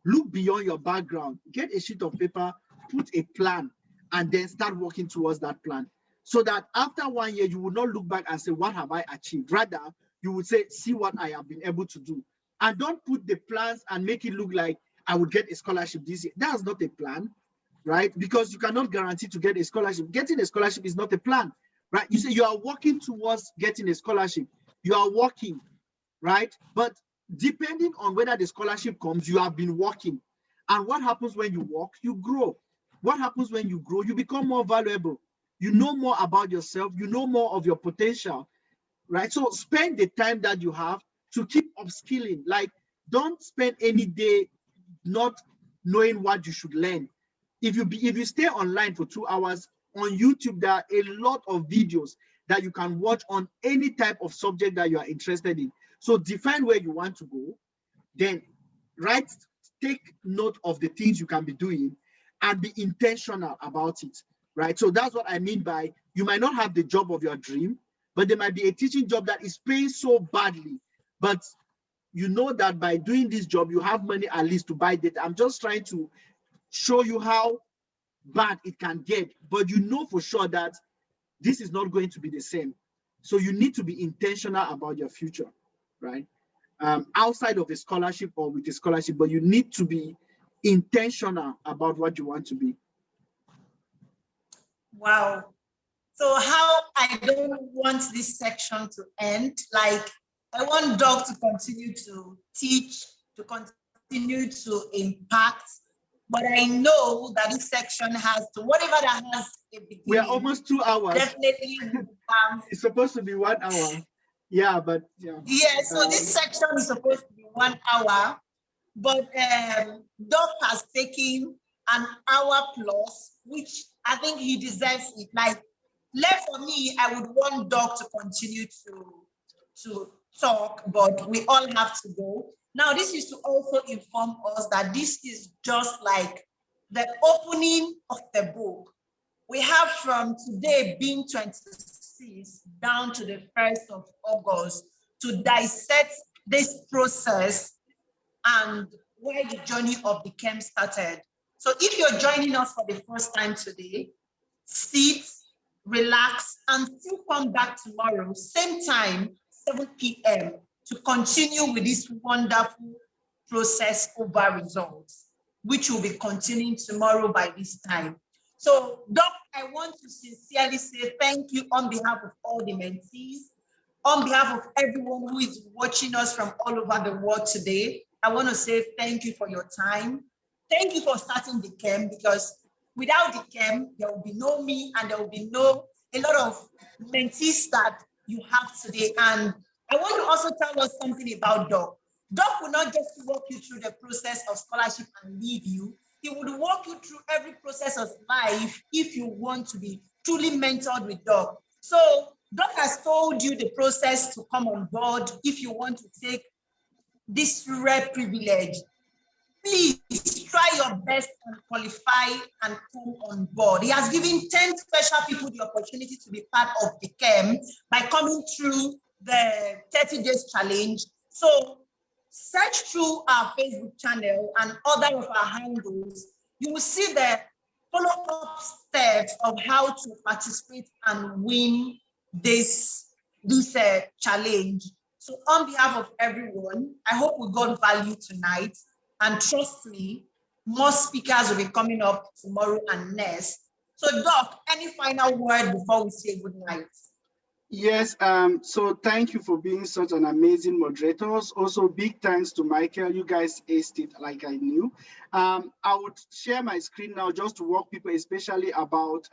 Look beyond your background, get a sheet of paper, put a plan, and then start working towards that plan. So that after 1 year, you will not look back and say, what have I achieved? Rather, you would say, see what I have been able to do. And don't put the plans and make it look like I would get a scholarship this year. That's not a plan, right? Because you cannot guarantee to get a scholarship. Getting a scholarship is not a plan, right? You say you are working towards getting a scholarship. You are working, right? But depending on whether the scholarship comes, you have been working. And what happens when you work? You grow. What happens when you grow? You become more valuable. You know more about yourself. You know more of your potential, right? So spend the time that you have to keep upskilling. Like, don't spend any day not knowing what you should learn. If you stay online for 2 hours on YouTube, there are a lot of videos that you can watch on any type of subject that you are interested in. So define where you want to go, then take note of the things you can be doing and be intentional about it, right? So that's what I mean by, you might not have the job of your dream, but there might be a teaching job that is paying so badly, but you know that by doing this job, you have money at least to buy data. I'm just trying to show you how bad it can get, but you know for sure that this is not going to be the same. So you need to be intentional about your future, right? Outside of a scholarship or with a scholarship, but you need to be intentional about what you want to be.
Wow. So how I don't want this section to end, like I want Doc to continue to teach, to continue to impact, but I know that this section has to, whatever that has a beginning.
We are almost 2 hours.
Definitely.
It's supposed to be 1 hour. Yeah, but yeah.
Yeah, so this section is supposed to be 1 hour, but Doc has taken an hour plus, which I think he deserves it. Like, left for me, I would want Doc to continue to talk, but we all have to go. Now, this is to also inform us that this is just like the opening of the book. We have from today being 26 down to the 1st of August to dissect this process and where the journey of Dekemp started. So if you're joining us for the first time today, sit, relax, and still come back tomorrow, same time, 7 p.m., to continue with this wonderful process over results, which will be continuing tomorrow by this time. So, Doc, I want to sincerely say thank you on behalf of all the mentees, on behalf of everyone who is watching us from all over the world today. I want to say thank you for your time. Thank you for starting Dekemp, because without Dekemp, there will be no me and there will be a lot of mentees that you have today. And I want to also tell us something about Doc. Doc will not just walk you through the process of scholarship and leave you. He would walk you through every process of life if you want to be truly mentored with Doc. So Doc has told you the process to come on board if you want to take this rare privilege. Please try your best and qualify and come on board. He has given 10 special people the opportunity to be part of the camp by coming through the 30 days challenge. So search through our Facebook channel and other of our handles. You will see the follow-up steps of how to participate and win this challenge. So on behalf of everyone, I hope we got value tonight. And trust me, more speakers will be coming up tomorrow and next. So Doc, any final word before we say good night?
Yes, so thank you for being such an amazing moderators. Also, big thanks to Michael. You guys aced it like I knew. I would share my screen now just to walk people, especially about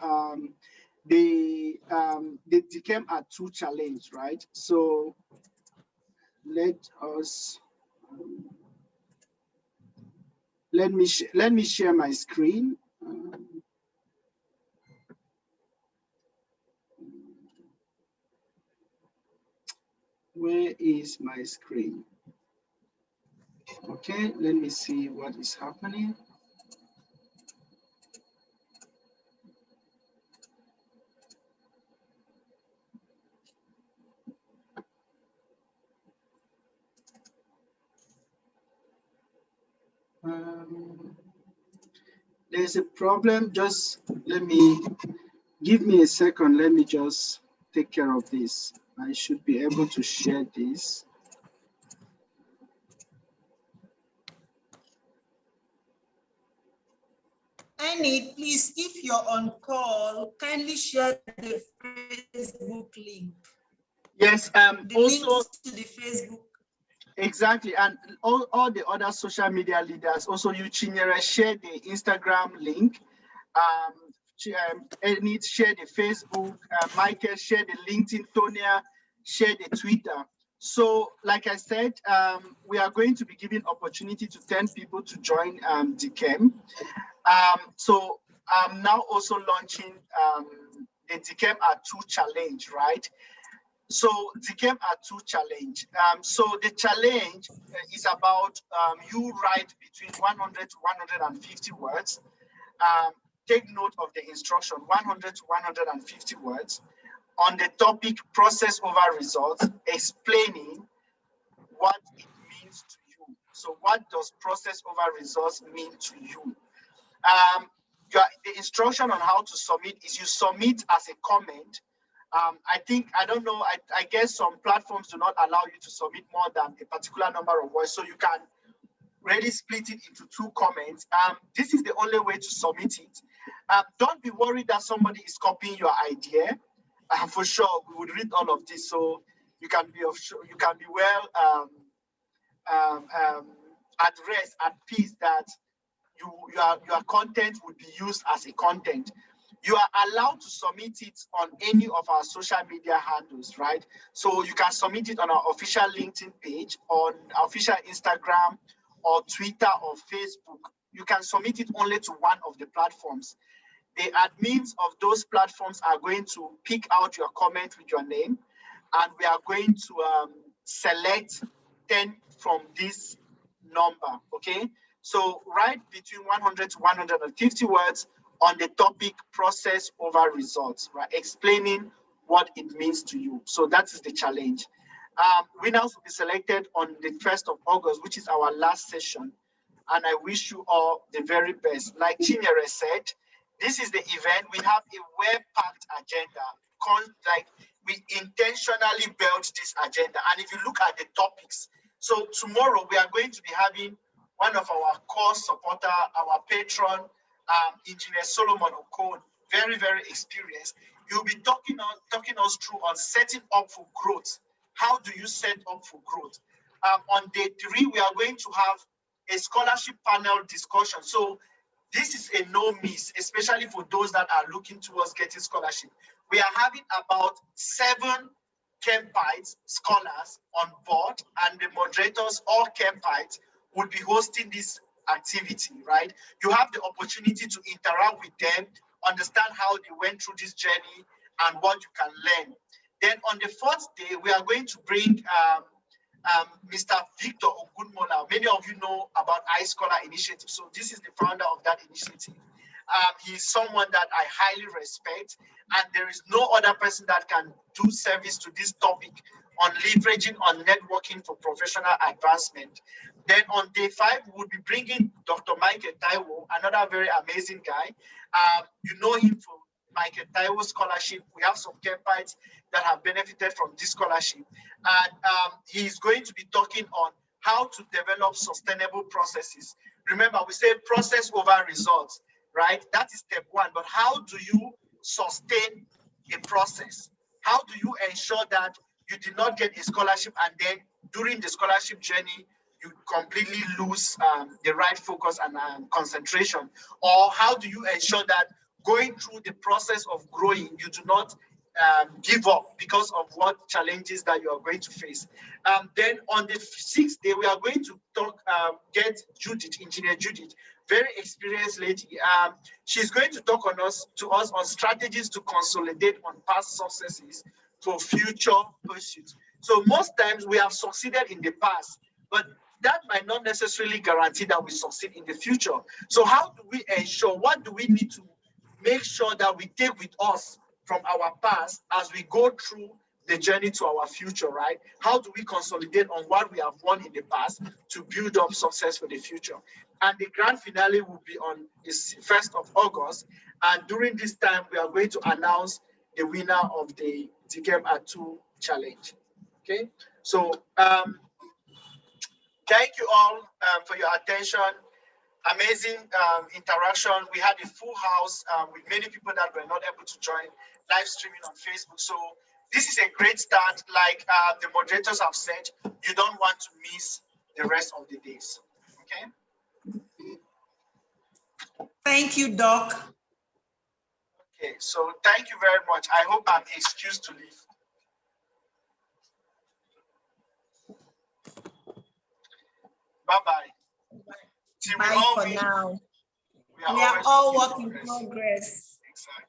the Dekemp @2 challenge, right? So let us let me share my screen. Where is my screen? Okay, let me see what is happening. There's a problem. Just give me a second. Let me just take care of this. I should be able to share this.
Annie, please, if you're on call, kindly share the Facebook link.
Yes,
the also link to the Facebook.
Exactly, and all the other social media leaders, also you, Chinyere, share the Instagram link. Enid, share the Facebook. Michael, share the LinkedIn. Tonia, share the Twitter. So, like I said, we are going to be giving opportunity to 10 people to join Dekemp. So I'm now also launching the Dekemp @2 challenge, right? So Dekemp @2 challenge. So the challenge is about you write between 100 to 150 words. Take note of the instruction, 100 to 150 words on the topic process over results, explaining what it means to you. So what does process over results mean to you? The instruction on how to submit is you submit as a comment. I guess some platforms do not allow you to submit more than a particular number of words, so you can really split it into 2 comments. This is the only way to submit it. Don't be worried that somebody is copying your idea. For sure, we would read all of this, so you can be well at rest, at peace that your content would be used as a content. You are allowed to submit it on any of our social media handles, right? So you can submit it on our official LinkedIn page, on our official Instagram, or Twitter, or Facebook. You can submit it only to one of the platforms. The admins of those platforms are going to pick out your comment with your name, and we are going to select 10 from this number, okay? So write between 100 to 150 words on the topic process over results, right? Explaining what it means to you. So that is the challenge. Winners will be selected on the 1st of August, which is our last session. And I wish you all the very best. Like Chinyere said, this is the event. We have a well-packed agenda. we intentionally built this agenda. And if you look at the topics, so tomorrow we are going to be having one of our core supporter, our patron, Engineer Solomon Okon, very, very experienced. You'll be talking us through on setting up for growth. How do you set up for growth? On day 3, we are going to have a scholarship panel discussion. So this is a no miss, especially for those that are looking towards getting scholarship. We are having about 7 Kempites scholars on board, and the moderators, all Kempites, will be hosting this activity, right? You have the opportunity to interact with them, understand how they went through this journey and what you can learn. Then on the 4th day, we are going to bring Mr. Victor Ogunmola. Many of you know about iScholar Initiative. So this is the founder of that initiative. He's someone that I highly respect, and there is no other person that can do service to this topic on leveraging on networking for professional advancement. Then on day 5, we'll be bringing Dr. Mike Taiwo, another very amazing guy. You know him for Mike Taiwo scholarship. We have some Kempites that have benefited from this scholarship. And he's going to be talking on how to develop sustainable processes. Remember, we say process over results, right? That is step 1. But how do you sustain a process? How do you ensure that you did not get a scholarship and then during the scholarship journey, you completely lose the right focus and concentration? Or how do you ensure that going through the process of growing, you do not give up because of what challenges that you are going to face? Then on the 6th day, we are going to get Judith, Engineer Judith, very experienced lady. She's going to talk to us on strategies to consolidate on past successes for future pursuits. So most times we have succeeded in the past, but that might not necessarily guarantee that we succeed in the future. So how do we ensure, what do we need to make sure that we take with us from our past as we go through the journey to our future, right? How do we consolidate on what we have won in the past to build up success for the future? And the grand finale will be on the 1st of August. And during this time, we are going to announce the winner of the Dekemp Anthem challenge. Okay, so thank you all for your attention. Amazing interaction. We had a full house with many people that were not able to join live streaming on Facebook. So this is a great start. Like the moderators have said, you don't want to miss the rest of the days. Okay.
Thank you, Doc.
Okay, so thank you very much. I hope I'm excused to leave. Bye-bye.
Bye for now. We are all work in progress.
Exactly.